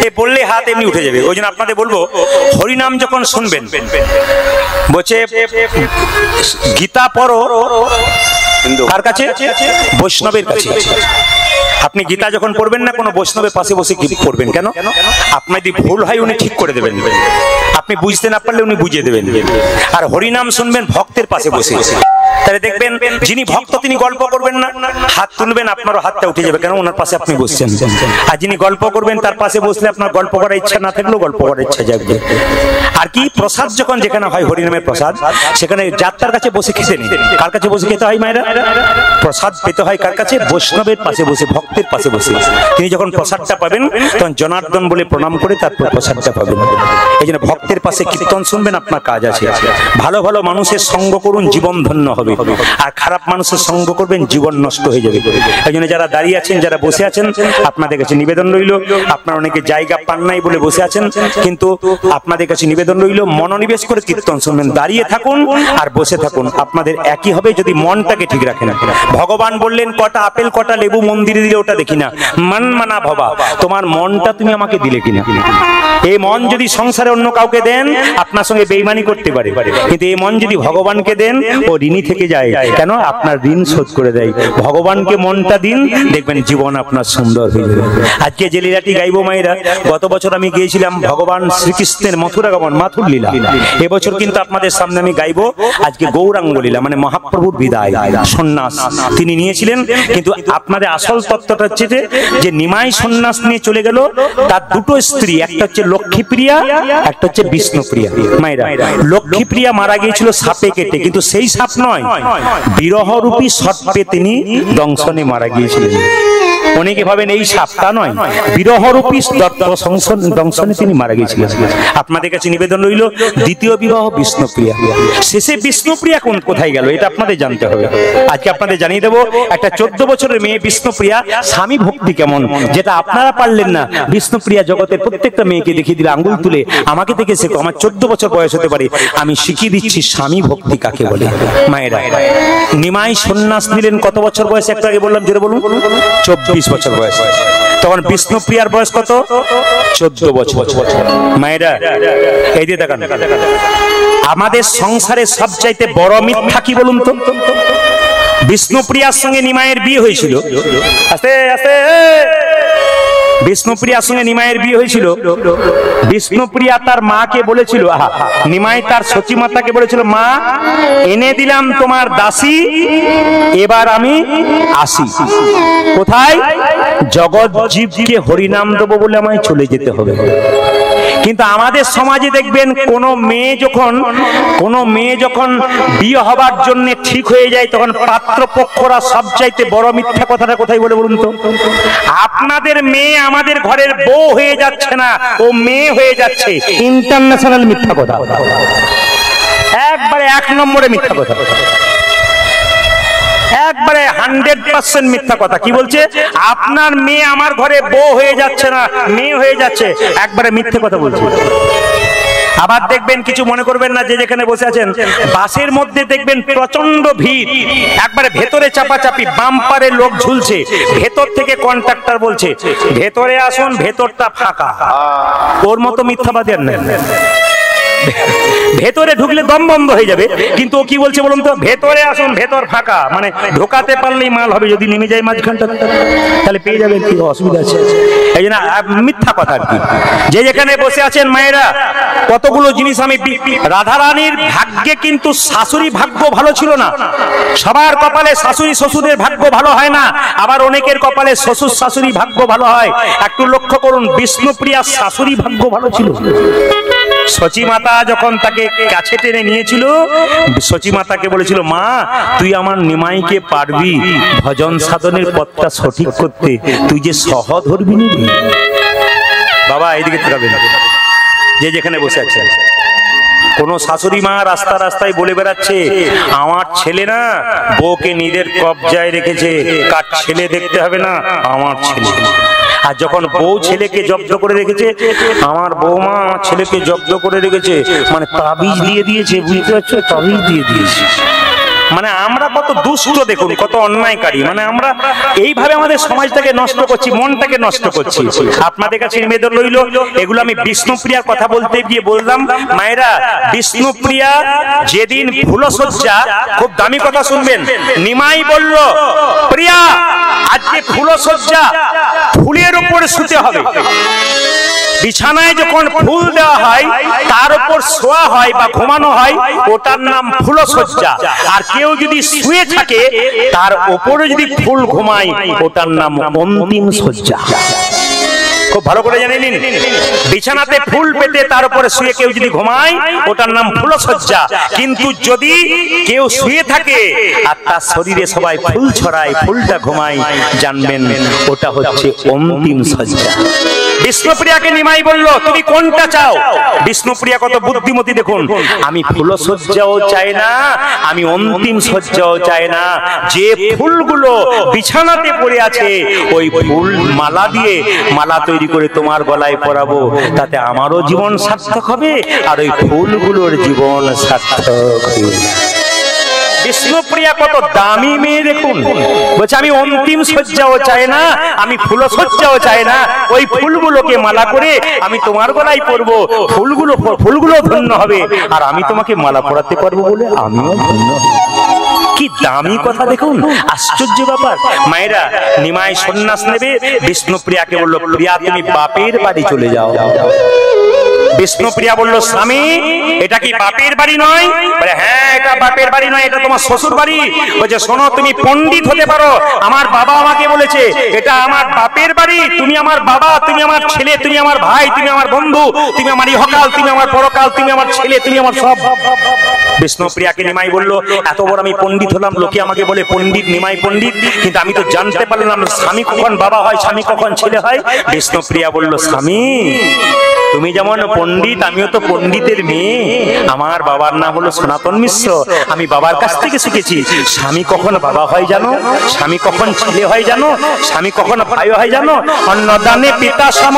এ বললে হাত এমনি উঠে যাবে। ওই জন্য আপনাদের বলবো, হরিনাম যখন শুনবেন, বলছে গীতা পড়ো কার কাছে? বৈষ্ণবের কাছে। আপনি গীতা যখন পড়বেন না, কোনো বৈষ্ণবের পাশে বসে পড়বেন। কেন? আপনার যদি ভুল হয় উনি ঠিক করে দেবেন, আপনি বুঝতে না পারলে উনি বুঝিয়ে দেবেন। আর হরিনাম শুনবেন ভক্তের পাশে বসে, তাহলে দেখবেন যিনি ভক্ত তিনি গল্প করবেন না, হাত তুলবেন, আপনারও হাতটা উঠে যাবে, কেন? ওনার পাশে আপনি বসছেন। আর যিনি গল্প করবেন তার পাশে বসলে আপনার গল্প করার ইচ্ছা না থাকলেও গল্প করার ইচ্ছা জাগবে। আর কি প্রসাদ যখন যেখানে হয়, হরিনামের প্রসাদ, সেখানে যাত্রার কাছে বসে খেতে নেই। কার কাছে বসে খেতে হয় মায়েরা? প্রসাদ পেতে হয় কার কাছে? বৈষ্ণবের পাশে বসে, ভক্তের পাশে বসে। তিনি যখন প্রসাদটা পাবেন তখন জনার্দন বলে প্রণাম করে তারপর প্রসাদটা পাবেন। এই জন্য ভক্তের পাশে কীর্তন শুনবেন, আপনার কাজ আছে। ভালো ভালো মানুষের সঙ্গ করুন, জীবন ধন্য হবে। আর খারাপ মানুষের সঙ্গ করবেন, জীবন নষ্ট হয়ে যাবে। এই জন্য যারা দাঁড়িয়ে আছেন, যারা বসে আছেন, আপনাদের কাছে নিবেদন রইল, আপনারা অনেকে জায়গা পান নাই বলে বসে আছেন, কিন্তু আপনাদের কাছে নিবেদন রইল, মনোনিবেশ করে কীর্তন শুনবেন। দাঁড়িয়ে থাকুন আর বসে থাকুন, আপনাদের একই হবে যদি মনটাকে ঠিক রাখেন। ভগবান বললেন, কটা আপেল কটা লেবু মন্দিরে দিলে ওটা দেখি না, মন মানা ভবা, তোমার মনটা তুমি আমাকে দিলে কিনা। এই মন যদি সংসারে অন্য কাউকে দেন, আপনার সঙ্গে বেইমানি করতে পারে, কিন্তু এই মন যদি ভগবানকে দেন, ও ঋণী থেকে যায়। কেন? আপনার ঋণ শোধ করে দেয়। ভগবানকে মনটা দিন, দেখবেন জীবন আপনার সুন্দর হয়ে যাবে। আজকে যে লীলাটি গাইবো মায়েরা, গত বছর আমি গিয়েছিলাম ভগবান শ্রীকৃষ্ণের মথুরা গমন, মাথুর লীলা। এবছর কিন্তু আপনাদের সামনে আমি গাইবো আজকে গৌরাঙ্গ লীলা, মানে মহাপ্রভুর বিদায়, সন্ন্যাস তিনি নিয়েছিলেন। কিন্তু আপনাদের আসল তত্ত্বটা হচ্ছে যে নিমাই সন্ন্যাস নিয়ে চলে গেল, তার দুটো স্ত্রী, একটা হচ্ছে লক্ষ্মীপ্রিয়া, একটা হচ্ছে বিষ্ণুপ্রিয়া। মায়েরা, লক্ষ্মীপ্রিয়া মারা গিয়েছিল সাপে কেটে, কিন্তু সেই সাপ নয়, বিরহরূপী সর্পে তিনি দংশনে মারা গিয়েছিলেন। অনেকে ভাবেন এই সাপটা নয়, বিরহরূপী দংশনে তিনি মারা গিয়েছিলেন। আপনাদের কাছে নিবেদন রইল, দ্বিতীয় বিবাহ বিষ্ণুপ্রিয়া, শেষে বিষ্ণুপ্রিয়া কোথায় গেল এটা আপনাদের জানতে হবে। আজকে আপনাদের জানিয়ে দেবো, একটা 14 বছরের মেয়ে বিষ্ণুপ্রিয়া স্বামী ভক্তি কেমন, যেটা আপনারা পারলেন না। বিষ্ণুপ্রিয়া জগতের প্রত্যেকটা মেয়েকে দেখিয়ে দিলে, আঙ্গুল তুলে আমাকে থেকে শেখো, আমার 14 বছর বয়স হতে পারে, আমি শিখিয়ে দিচ্ছি স্বামী ভক্তি কাকে বলে। মায়েরা, নিমাই সন্ন্যাস নিলেন কত বছর বয়সে? একটু আগে বললাম, জোরে বলুন। 24 বছর বয়স। তখন বিষ্ণুপ্রিয়ার বয়স কত? 14 বছর। মায়েরা, এই দিয়ে দেখান, আমাদের সংসারে সবচাইতে বড় মিথ্যা কি বলুন তো? বিষ্ণুপ্রিয়ার সঙ্গে নিমাইয়ের বিয়ে হয়েছিল। আস্তে আস্তে, বিষ্ণুপ্রিয়ার সঙ্গে নিমাইয়ের বিয়ে হয়েছিল। বিষ্ণুপ্রিয়া তার মাকে বলেছিল, নিমাই তার সচিমাতাকে বলেছিল, মা এনে দিলাম তোমার দাসী, এবার আমি আসি। কোথায়? জগৎ জীবকে হরিনাম দেবো বলে আমায় চলে যেতে হবে। কিন্তু আমাদের সমাজে দেখবেন, কোন মেয়ে যখন বিয়ে হবার জন্য ঠিক হয়ে যায়, তখন পাত্রপক্ষরা সবচাইতে বড় মিথ্যা কথাটা কোথায় বলে বলুন তো? আপনাদের মেয়ে আমাদের ঘরের বউ হয়ে যাচ্ছে না, ও মেয়ে হয়ে যাচ্ছে। ইন্টারন্যাশনাল মিথ্যা কথা, একবারে 1 নম্বরে মিথ্যা কথা, একবারে 100% মিথ্যা কথা। কি বলছে? আপনার মেয়ে আমার ঘরে বউ হয়ে যাচ্ছে না, মেয়ে হয়ে যাচ্ছে, একবারে মিথ্যে কথা বলছে। আবার দেখবেন, কিছু মনে করবেন না, যে যেখানে বসে আছেন, বাসের মধ্যে দেখবেন প্রচন্ড ভিড়, একবারে ভেতরে চাপাচাপি, বাম্পারে লোক ঝুলছে, ভেতর থেকে কন্ট্রাক্টর বলছে ভেতরে আসুন, ভেতরটা ফাঁকা। ওর মতো মিথ্যাবাদী আর নেই। ভেতরে ঢুকলে দম বন্ধ হয়ে যাবে, কিন্তু ও কি বলছে বলুন তো? ভেতরে আসুন, ভেতর ফাঁকা, মানে ঢোকাতে পারলেই মাল হবে, যদি নেমে যায় মাঝখানটা তাহলে পেয়ে যাবেন, কি অসুবিধা আছে? এই জন্য মিথ্যা কথা আর কি। যে যেখানে বসে আছেন মায়েরা, কতগুলো জিনিস আমি, রাধারানীর ভাগ্যে কিন্তু শাশুড়ি ভাগ্য ভালো ছিল না। সবার কপালে শাশুড়ি শ্বশুরের ভাগ্য ভালো হয় না, আবার অনেকের কপালে শ্বশুর শাশুড়ি ভাগ্য ভালো হয়। একটু লক্ষ্য করুন, বিষ্ণুপ্রিয়ার শাশুড়ি ভাগ্য ভালো ছিল। সচিমাতা যখন তাকে কাছে টেনে নিয়েছিল, সচিমাতাকে বলেছিল, মা তুই আমার নিমাইকে পারবি ভজন সাধনের পথটা সঠিক করতে, তুই যে সহধর্মী নিবি। বাবা এইদিকে তাকাবেন, যে যেখানে বসে আছেন, কোন শাশুড়ি মা রাস্তা রাস্তায় বলে বেড়াচ্ছে আমার ছেলে না বউকে নিজের কবজায় রেখেছে, কার ছেলে দেখতে হবে না, আমার ছেলে। আর যখন বউ ছেলেকে জব্দ করে রেখেছে, আমার বৌমা আমার ছেলেকে জব্দ করে রেখেছে, মানে তাবিজ দিয়ে দিয়েছে, বুঝতে পারছো, তাবিজ দিয়ে দিয়েছে। মানে আমরা কত দুষ্ট দেখুন, কত অন্যায়কারী, মানে আমরা এইভাবে আমাদের সমাজটাকে নষ্ট করছি, মনটাকে নষ্ট করছি। আপনাদের কাছে নিবেদন রইল, এগুলো আমি বিষ্ণুপ্রিয়ার কথা বলতে গিয়ে বললাম। মায়েরা, বিষ্ণুপ্রিয়া যেদিন ফুলসজ্জা, খুব দামি কথা শুনবেন, নিমাই বলল প্রিয়া আজকে ফুলসজ্জা, ফুলের উপর শুতে হবে। বিছানায় যখন ফুল দেওয়া হয়, তার উপর শোয়া হয় বা ঘুমানো হয়, ওটার নাম ফুলসজ্জা। আর কেউ যদি শুয়ে থাকে, তার উপরে যদি ফুল ঘুমায়, ওটার নাম অন্তিম সজ্জা। খুব ভালো করে জেনে নিন, বিছানাতে ফুল পেতে তার উপরে শুয়ে কেউ যদি ঘুমায়, ওটার নাম ফুলসজ্জা। কিন্তু যদি কেউ শুয়ে থাকে আর তার শরীরে সবাই ফুল ছড়ায়, ফুলটা ঘুমায়, জানবেন ওটা হচ্ছে অন্তিম সজ্জা। বিষ্ণুপ্রিয়াকে নিমাই বলল তুমি কোনটা চাও? বিষ্ণুপ্রিয়া কত বুদ্ধিমতী দেখুন, আমি ফুলসজ্জাও চাই না, আমি অন্তিম সজ্জাও চাই না। যে ফুলগুলো বিছানাতে পড়ে আছে, ওই ফুল মালা দিয়ে মালা তৈরি করে তোমার গলায় পরাবো, তাতে আমারও জীবন সার্থক হবে, আর ওই ফুলগুলোর জীবন সার্থক হবে। বিষ্ণুপ্রিয়া কত দামি মেয়ে দেখুন, বলছে আমি অন্তিম সজ্জাও চাই না, আমি ফুলসজ্জাও চাই না, ওই ফুলগুলোকে মালা করে আমি তোমার গলায় পরবো, ফুলগুলো ধন্য হবে, আর আমি তোমাকে মালা পরাতে পারবো বলে আমিও ধন্য হব। কি দামি কথা দেখুন, আশ্চর্য ব্যাপার। মায়েরা, নিমাই সন্ন্যাস নেবে, বিষ্ণুপ্রিয়াকে বলল প্রিয়া তুমি বাপের বাড়ি চলে যাও। বিষ্ণুপ্রিয়া বলল স্বামী এটা কি বাপের বাড়ি নয়? বলে হ্যাঁ এটা বাপের বাড়ি নয়, এটা তোমার শ্বশুর বাড়ি। বলছে শোনো তুমি পণ্ডিত হতে পারো, আমার বাবা আমাকে বলেছে এটা আমার বাপের বাড়ি, তুমি আমার বাবা, তুমি আমার ছেলে, তুমি আমার ভাই, তুমি আমার বন্ধু, তুমি আমার ইহকাল, তুমি আমার পরকাল, তুমি আমার ছেলে, তুমি আমার সব। বিষ্ণুপ্রিয়াকে নিমাই বলল এত বড় আমি পণ্ডিত হলাম, লোকে আমাকে বলে পণ্ডিত, নিমাই পণ্ডিত, কিন্তু আমি তো জানতে পারলাম স্বামী কখন বাবা হয়, স্বামী কখন ছেলে হয়। বিষ্ণুপ্রিয়া বলল স্বামী তুমি যেমন পণ্ডিত, আমিও তো পণ্ডিতের মেয়ে, আমার বাবার নাম হলো সনাতন মিশ্র, আমি বাবার কাছ থেকে শিখেছি স্বামী কখন বাবা হয় জানো, স্বামী কখন ছেলে হয় জানো, স্বামী কখন ভাই হয় জানো, অন্নদানে পিতা সম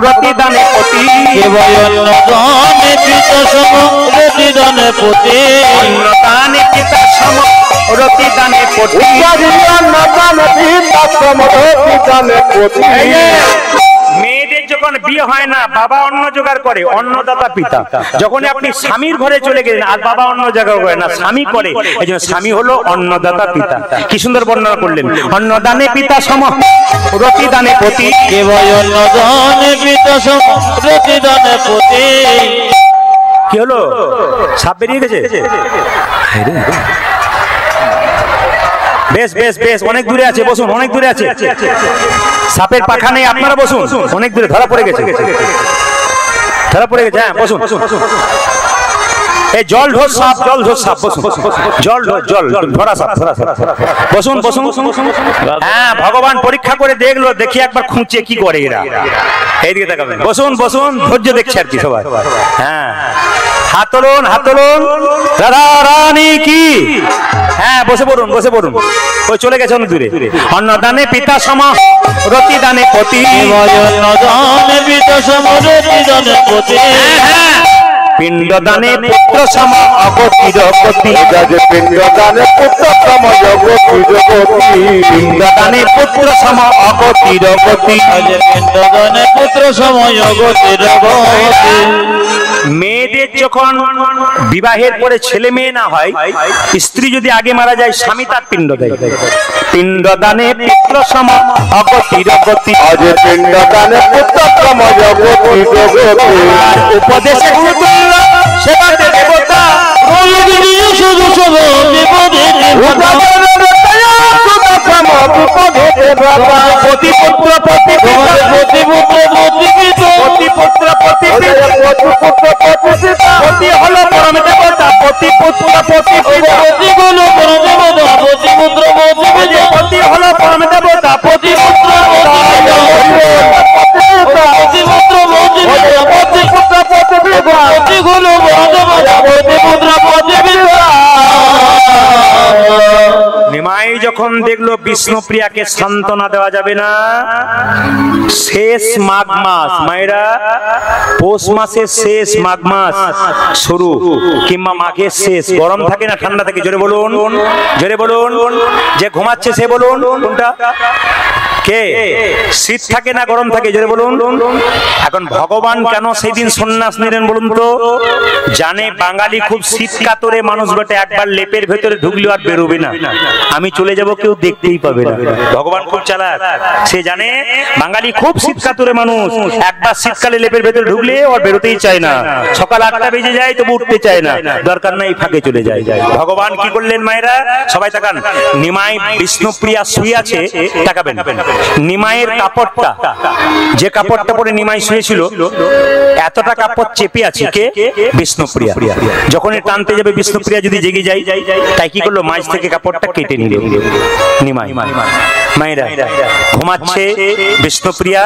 রতিদানে পতি, অন্নদানে পিতা সম রতিদানে পতি, অন্নদানে পিতা সম রতিদানে পতি, অন্নদানে পিতা সম রতিদানে পতি। মেয়েদের যখন বিয়ে হয় না, বাবা অন্ন জোগাড় করে, অন্নদাতা পিতা। যখন আপনি স্বামীর ঘরে চলে গেলেন, আর বাবা অন্ন জোগাড় করে না, স্বামী করে, এই জন্য স্বামী হলো অন্নদাতা পিতা। কি সুন্দর বর্ণনা করলেন, অন্নদানে পিতা সম রতিদানে পতি, অন্নদানে পিতা সম রতিদানে পতি। কি হলো, সাপ বেরিয়ে গেছে? বেশ বেশ বেশ, অনেক দূরে আছে, বসুন, অনেক দূরে আছে, সাপের পাখা নেই, আপনারা বসুন, অনেক দূরে ধরা পড়ে গেছে, ধরা পড়ে গেছে, হ্যাঁ বসুন। এই জল ঢোর সাপ, জল ঢোর সাপ, বসুন, জল ঢোর, জল ধরা সাপ, ধরা সাপ, বসুন বসুন। হ্যাঁ ভগবান পরীক্ষা করে দেখলো, দেখি একবার খুঁচে কি করে এরা, এইদিকে তাকাবেন, বসুন বসুন, ধৈর্য দেখছে আর কি সবাই। হ্যাঁ হাত তোলুন, হাত তোলুন, রাধা রানী কি। হ্যাঁ বসে পড়ুন, বসে পড়ুন, ওই চলে গেছে অনেক দূরে। অন্নদানে পিতা সম রতিদানে পতি, অন্নদানে পিতা সম রতিদানে পতি। হ্যাঁ পিণ্ডদানে পুত্র সম অগতির গতি, পিণ্ডদানে পুত্র সম জগতির গতি, পিণ্ডদানে পুত্র সম অগতির গতি, পিণ্ডদানে পুত্র সম জগতির গতি। মেয়েদের যখন বিবাহের পরে ছেলে মেয়ে না হয়, স্ত্রী যদি আগে মারা যায়, স্বামী তার পিণ্ড দেয়। পিণ্ডদানে পুত্র সম অগতির গতি, পিণ্ডদানে পুত্র সম জগতির গতি। উপদেশে গুরুতুল্য সেবাতে দেবতা, শুধু শুধু বিপদে প্রতিপুত্র প্রতিপুত্র প্রতি হলো পরম দেবতা, প্রতিপুত্র প্রতি হলো পরম দেবতা, প্রতিপুত্র হলো বিষ্ণুপ্রিয়াকে সান্ত্বনা দেওয়া যাবে না? শেষ মাঘ মাস, মায়েরা পৌষ মাসের শেষ, মাঘ মাস শুরু কিংবা মাঘের শেষ, গরম থাকে না ঠান্ডা থাকে? জোরে বলুন, জোরে বলুন। যে ঘুমাচ্ছে সে বলুন কোনটা? কে? শীত থাকে না গরম থাকে? জোরে বলুন। এখন ভগবান কেন সেই দিন সন্ন্যাস নিলেন বলুন তো? জানে বাঙালি খুব শীত কাতরে মানুষ বটে, একবার লেপের ভেতরে ঢুকলে আর বেরোবে না, আমি চলে যাব কেউ দেখতেই পাবে না। ভগবান খুব চালাক, সে জানে বাঙালি খুব শীত কাতরে মানুষ, একবার শীতকালে লেপের ভেতরে ঢুকলে আর বেরোতেই চায় না, সকাল 8টা বেজে যায় তবু উঠতে চায় না, দরকার নাই ফাঁকে চলে যায়। ভগবান কি করলেন মায়েরা? সবাই তাকান, নিমাই বিষ্ণুপ্রিয়া শুয়ে আছে, তাকাবেন নিমাইয়ের কাপড়টা, যে কাপড়টা পরে নিমাই শুয়েছিল, এতটা কাপড় চেপে আছে কে? বিষ্ণুপ্রিয়া। যখন টানতে যাবে বিষ্ণুপ্রিয়া যদি জেগে যায়, তাই কি করলো? মাঝ থেকে কাপড়টা কেটে নিল নিমাই। মায়েরা ঘুমাচ্ছে বিষ্ণুপ্রিয়া,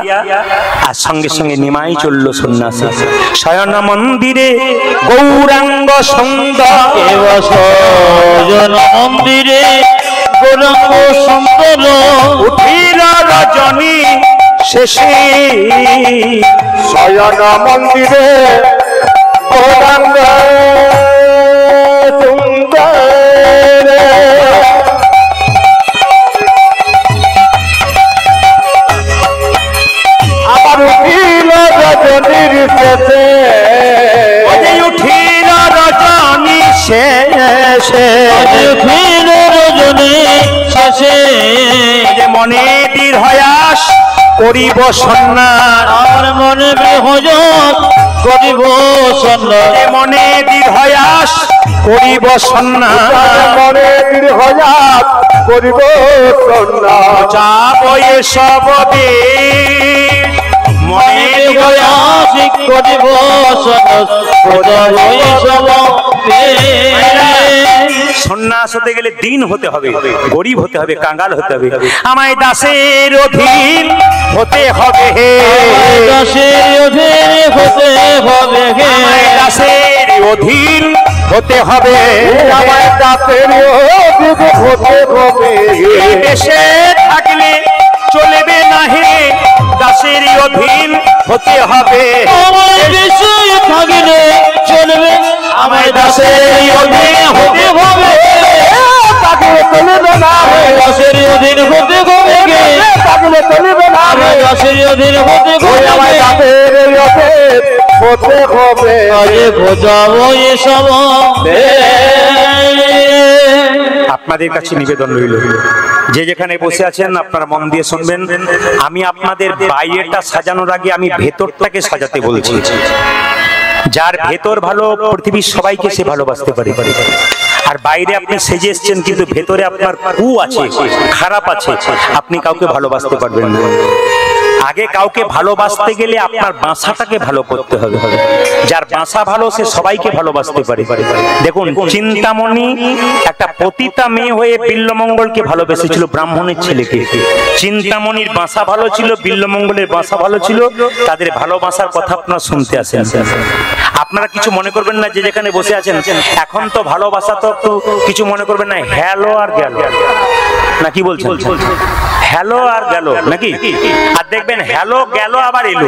আর সঙ্গে সঙ্গে নিমাই চললো সন্ন্যাসী। শয়ন মন্দিরে গৌরাঙ্গ সুন্দর, মন্দিরে গৌরাঙ্গ সুন্দর, উঠিল রজনী শেষে। শয়ন মন্দিরে গৌরাঙ্গ সুন্দর, আবার উঠিল রজনীর শেষে, উঠিল রজনী শেষে, উঠিল রজনী শেষে, মনে দীর্ঘয়াস করিব সন্ন্যাস, আমার মনে বৃহৎ করিব সন্ন্যাস, মনে দীর্ঘয়াস করিব সন্ন্যাস, মনে দৃঢ়জাত করিব সন্ন্যাস, যাব এসব দেশ, মনে দৃঢ়জাত করিব সন্ন্যাস, যাব এসব দেশ। সন্ন্যাস হতে গেলে দিন হতে হবে, গরিব হতে হবে, কাঙ্গাল হতে হবে, আমায় দাসের অধীন হতে হবে, দাসের অধীন হতে হবে, আমায় দাসের অধীন হতে হবে, আমায় দাসের অধীন হতে হবে, দেশে থাকলে চলবে না হে, দাসের অধীন হতে হবে, আমার দেশে থাকলে চলবে, আমায় দাসের অধীন হতে হবে, থাকলে চলবে না, দাসের অধীন হতে হবে, থাকলে চলবে না, দাসের অধীন হতে হবে, আমায় দাসের অধীন হতে হবে, আরে খোঁজাবো এসব। আপনাদের কাছে নিবেদন রইল, যে যেখানে বসে আছেন আপনারা মন দিয়ে শুনবেন। আমি আপনাদের বাইরেটা সাজানোর আগে আমি ভেতরটাকে সাজাতে বলছি। যার ভেতর ভালো, পৃথিবীর সবাইকে সে ভালোবাসতে পারে, আর বাইরে আপনি সেজে এসছেন কিন্তু ভেতরে আপনার কু আছে, খারাপ আছে, আপনি কাউকে ভালোবাসতে পারবেন না। আগে কাউকে ভালোবাসতে গেলে আপনার বাসাটাকে ভালো করতে হবে, যার বাসা ভালো সে সবাইকে ভালোবাসতে পারে। দেখুন চিন্তামণি একটা পতিতা মেয়ে হয়ে বিল্লমঙ্গলকে ভালোবেসেছিল, ব্রাহ্মণের ছেলেকে। চিন্তামণির বাসা ভালো ছিল, বিল্লমঙ্গলের বাসা ভালো ছিল, তাদের ভালোবাসার কথা আপনারা শুনতে আসেন। আপনারা কিছু মনে করবেন না, যে যেখানে বসে আছেন এখন তো ভালোবাসা তো কিছু মনে করবেন না, হ্যালো আর গেল না, কি বলছেন? হ্যালো আর গেল নাকি? আর দেখবেন হ্যালো গেল আবার এলো,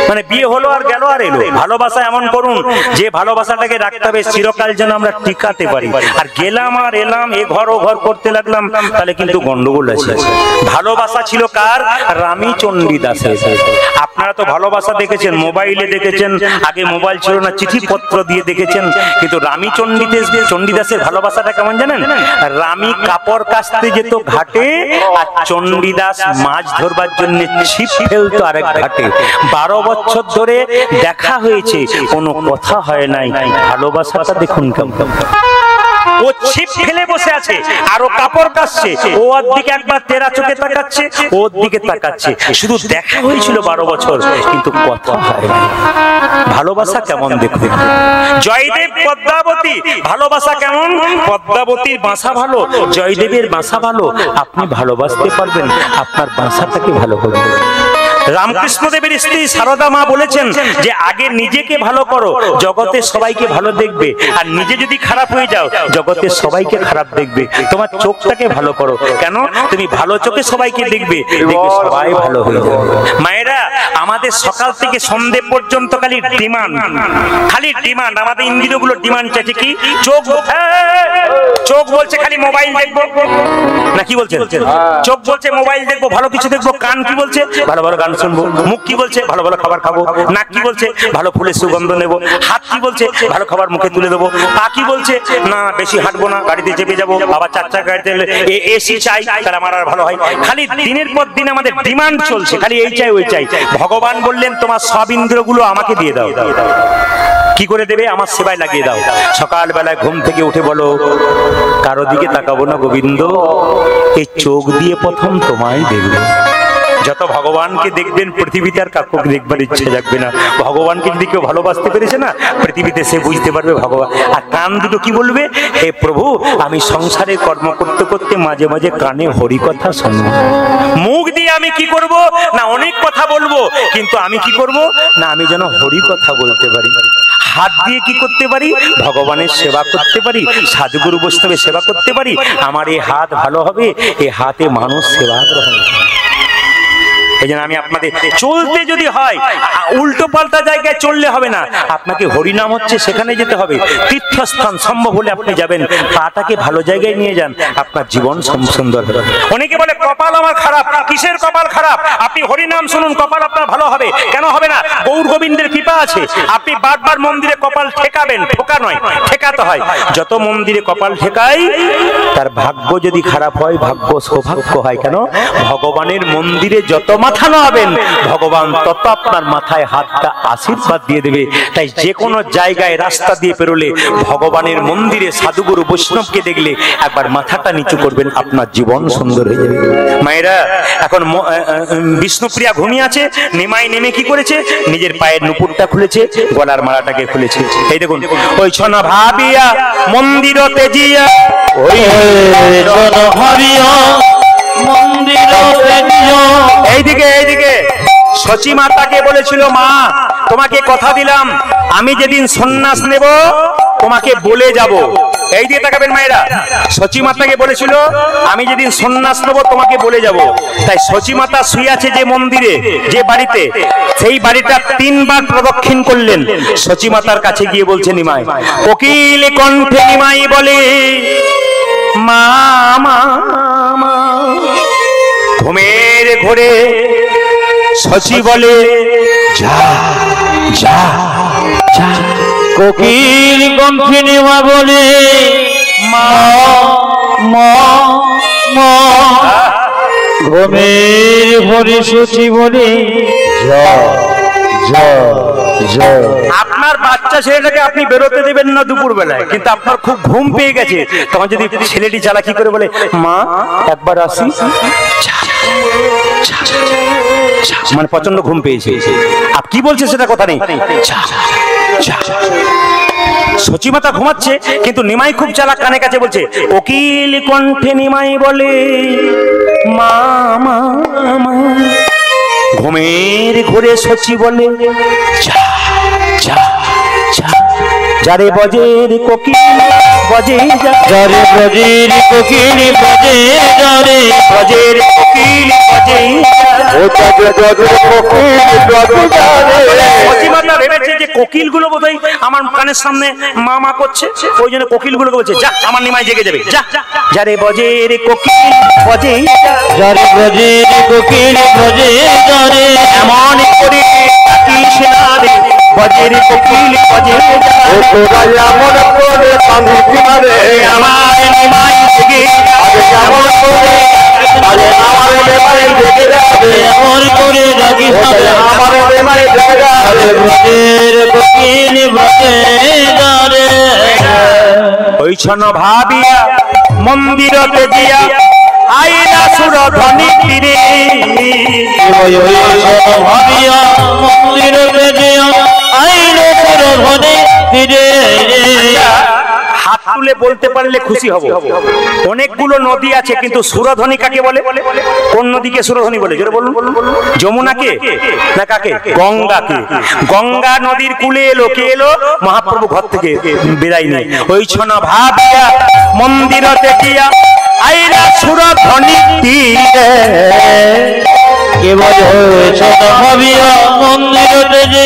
মানে বিয়ে হলো আর গেল আর এলো। ভালোবাসা এমন করুন যে ভালোবাসাটাকে রাখতে হবে চিরকাল যেন আমরা টিকাতে পারি। আর গেলাম আর এলাম, এ ঘর ও ঘর করতে লাগলাম, তাহলে কিন্তু গন্ডগোল আছে। ভালোবাসা ছিল কার? রামচন্দ্রী দাসের। আপনারা তো ভালোবাসা দেখেছেন, মোবাইলে দেখেছেন, আগে মোবাইল ছিল না, চিঠিপত্র দিয়ে দেখেছেন, কিন্তু চণ্ডীদাসের ভালোবাসাটা কেমন জানেন? রামী কাপড় কাচতে যেত ঘাটে, আর চণ্ডীদাস মাছ ধরবার জন্য ছিপ ফেলতো আরেক ঘাটে। 12 বছর ধরে দেখা হয়েছে, কোনো কথা হয় নাই। ভালোবাসাটা দেখুন কেমন। ও ছিপ ফেলে বসে আছে আর ও কাপড় কাচছে, ও ওর দিকে একবার তেরা চোখে তাকাচ্ছে, ওর দিকে তাকাচ্ছে। শুধু দেখা হয়েছিল 12 বছর, কিন্তু কথা হয় না। ভালোবাসা কেমন দেখুন। জয়দেব পদ্মাবতী, ভালোবাসা কেমন? পদ্মাবতীর বাসা ভালো, জয়দেবের বাসা ভালো। আপনি ভালোবাসতে পারবেন, আপনার বাসাটাকে ভালো করবেন। রামকৃষ্ণদেবের স্ত্রী সারদা মা বলেছেন যে আগে নিজেকে ভালো করো, জগতে সবাইকে ভালো দেখবে, আর নিজে যদি খারাপ হয়ে যাও জগতে সবাইকে খারাপ দেখবে। তোমার চোখটাকে ভালো করো, কেন তুমি ভালো চোখে সবাইকে দেখবে, দেখবে সবাই ভালো হয়ে যাবে। মায়েরা, আমাদের সকাল থেকে সন্ধে পর্যন্ত খালি ডিমান্ড, খালি ডিমান্ড। আমাদের ইন্দ্রিয়গুলো ডিমান্ড চাইছে কি? চোখ, চোখ বলছে খালি মোবাইল দেখবো, না কি বলছে? চোখ বলছে মোবাইল দেখবো, ভালো কিছু দেখবো। কান কি বলছে? ভালো ভালো গান শুনবো। মুখ কি বলছে? ভালো ভালো খাবার খাবো। নাক কি বলছে? ভালো ফুলের সুগন্ধ নেবো। হাত কি বলছে? ভালো খাবার মুখে তুলে দেবো। পা কি বলছে? না বেশি হাঁটবো না, গাড়িতে চেপে যাবো। বাবা চার চাকা গাড়িতে এসি চাই, তাহলে আমার আর ভালো হয়। খালি দিনের পর দিন আমাদের ডিমান্ড চলছে, খালি এই চাই ওই চাই। ভগবান বললেন তোমার সব ইন্দ্রিয়গুলো আমাকে দিয়ে দাও। কি করে দেবে? আমার সেবায় লাগিয়ে দাও। সকাল বেলায় ঘুম থেকে উঠে বলো, কারো দিকে তাকাবো না গোবিন্দ, এই চোখ দিয়ে প্রথম তোমায় দেখবো। যত ভগবানকে দেখবেন পৃথিবীতে আর কাউকে দেখবার ইচ্ছে জাগবে না। ভগবানকে যদি কেউ ভালোবাসতে পেরেছে না পৃথিবীতে, সে বুঝতে পারবে ভগবান। আর কান দুটো কি বলবে? হে প্রভু, আমি সংসারে কর্ম করতে করতে মাঝে মাঝে কানে হরি কথা শুনবো। মুখ দিয়ে আমি কি করব? না অনেক কথা বলবো, কিন্তু আমি কি করব? না আমি যেন হরি কথা বলতে পারি। হাত দিয়ে কি করতে পারি? ভগবানের সেবা করতে পারি, সাধুগুরু বৈষ্ণবের সেবা করতে পারি। আমার এই হাত ভালো হবে, এই হাতে মানুষ সেবা গ্রহণ করে। এই জন্য আমি আপনাদের চলতে যদি হয় উল্টো পাল্টা জায়গায় চললে হবে না, আপনাকে হরিনাম হচ্ছে সেখানে যেতে হবে। তীর্থস্থান সম্ভব হলে আপনি যাবেন, পাটাকে ভালো জায়গায় নিয়ে যান, আপনার জীবন সুন্দর হবে। অনেকে বলে কপাল আমার খারাপ। কিসের কপাল খারাপ? আপনি হরিনাম শুনুন, কপাল আপনার ভালো হবে। কেন হবে না? গৌর গোবিন্দের কৃপা আছে। আপনি বারবার মন্দিরে কপাল ঠেকাবেন, ঠোকা নয়, ঠেকাতে হয়। যত মন্দিরে কপাল ঠেকাই তার ভাগ্য যদি খারাপ হয়, ভাগ্য সৌভাগ্য হয়। কেন? ভগবানের মন্দিরে যত মাথা নামাবেন ভগবান তত আপনার মাথায় হাতটা আশীর্বাদ দিয়ে দেবে। তাই যে কোনো জায়গায় রাস্তা দিয়ে পেরোলে ভগবানের মন্দিরে সাধুগুরু বৈষ্ণবকে দেখলে একবার মাথাটা নিচু করবেন, আপনার জীবন সুন্দর হয়ে যাবে। মায়েরা, এখন বিষ্ণুপ্রিয়া ঘুমিয়ে আছে। নিমাই নেমে কি করেছে? নিজের পায়ের নুপুরটা খুলেছে, গলার মালাটাকে খুলেছে। এই দেখুন, ওই ছনা ভাবিয়া মন্দির তেজিয়া, ওই ছনা ভাবিয়া মন্দির তেজিয়া। এইদিকে এইদিকে সচী মাতাকে বলেছিল, মা তোমাকে কথা দিলাম আমি যেদিন সন্ন্যাস নেব তোমাকে বলে যাব। এই দিয়ে তাকাবেন মায়েরা। সচী মাতাকে বলেছিল আমি যেদিন সন্ন্যাস নেব তোমাকে বলে যাব। তাই সচী মাতা শুয়ে আছে যে মন্দিরে, যে বাড়িতে, সেই বাড়িটা 3 বার প্রদক্ষিণ করলেন। সচী মাতার কাছে গিয়ে বলছে নিমাই, কোকিল কণ্ঠে নিমাই বলে, মা মা মা। ঘুমের ঘোরে সচী বলে, যা যা যা। কোকিল কণ্ঠে নিমা বলে, মা মা মা। ঘুমের ঘোরে সচী বলে, যা যা যা। আপনার বাচ্চা ছেলেটাকে আপনি বেরোতে দেবেন না দুপুর বেলায়, কিন্তু আপনার খুব ঘুম পেয়ে গেছে, তখন যদি ছেলেটি চালাকি করে বলে, মা একবার আসি, মানে প্রচন্ড ঘুম পেয়েছে, আপ কি বলছে সেটা কথা নেই। সচী মাতা ঘুমাচ্ছে, কিন্তু নিমাই খুব চালাক, কানে কাছে বলছে, কোকিল কণ্ঠে নিমাই বলে, মা মা মা। ঘুমের ঘোরে সচী বলে, যা যা যা। যারে বজের কোকিল বজে যা, যারে ব্রজের কোকিল বজে যারে, বজের কোকিল বজে ভেবেছে যে কোকিল গুলো বোধহয় আমার কানের সামনে মা মা করছে, ওই জন্য কোকিল গুলোকে বলছে, যা আমার নিমাই জেগে যাবে, যা। যারে বজের কোকিল বজে, যারে ব্রজের কোকিল বজে যারে, এমন করে ডাকিস না রে বজের কোকিল বজে যা। এমন করে আমার নিমাই জেগে এমন করে আমার বেমারে জেগে যাবে, এমন করে ডাকি আমার বেমারে জেগে যাবে, ব্রজের কোকিল বজে যারে। ওই ছন ভাবিয়া মন্দির তেজিয়া আইলা সুর ধ্বনি তীরে, ভাবিয়া মন্দির বেজে আইলো সুর ধ্বনি তীরে। হাত তুলে বলতে পারলে খুশি হব। অনেকগুলো নদী আছে, কিন্তু সুরধ্বনি কাকে বলে? কোন নদীকে সুরধ্বনি বলে? জোরে বলুন। যমুনাকে না কাকে? গঙ্গাকে। গঙ্গা নদীর কূলে এলো, কে এলো? মহাপ্রভু ঘর থেকে বিদায় নিয়ে ওই ছন ভাবিয়া মন্দির দেখিয়া আইরা সুরধ্বনি তীরে। কেবল হয়েছে না ভাবিয়া মন্দিরতে যে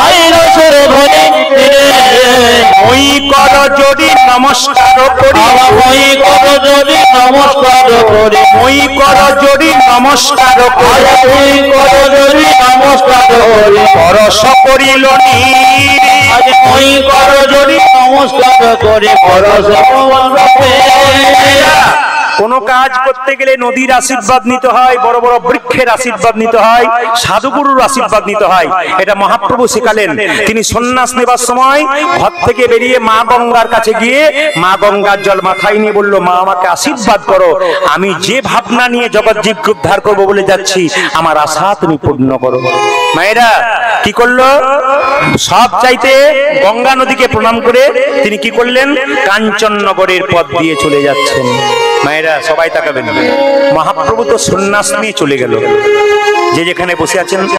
আইলো সুরধ্বনি তীরে। ওই কর যদি নমস্কার করি, ওই কর যদি নমস্কার করি, ওই কর যদি নমস্কার করি, ওই কর যদি নমস্কার করি, পরশ করিল নীর। আজ ওই কর যদি নমস্কার করি, পরশ কোন কাজ করতে গেলে নদীর আশীর্বাদ নিতে হয়, বড় বড় বৃক্ষের আশীর্বাদ নিতে হয়, সাধুগুরুর আশীর্বাদ নিতে হয়। এটা মহাপ্রভু শেখালেন। তিনি সন্ন্যাস নেবার সময় ঘর থেকে বেরিয়ে মা গঙ্গার কাছে গিয়ে মা গঙ্গার জল মাথায় নিয়ে বলল, মা আমাকে আশীর্বাদ করো, আমি যে ভাবনা নিয়ে জগৎজীবকে উদ্ধার করবো বলে যাচ্ছি, আমার আশা তুমি পূর্ণ করো। মায়েরা কি করলো? সব চাইতে গঙ্গা নদীকে প্রণাম করে তিনি কি করলেন? কাঞ্চননগরের পথ দিয়ে চলে যাচ্ছেন। মায়েরা সবাই তাকাবেন, মহাপ্রভু তো সন্ন্যাস নিয়ে চলে গেল। যে যেখানে বসে আছেন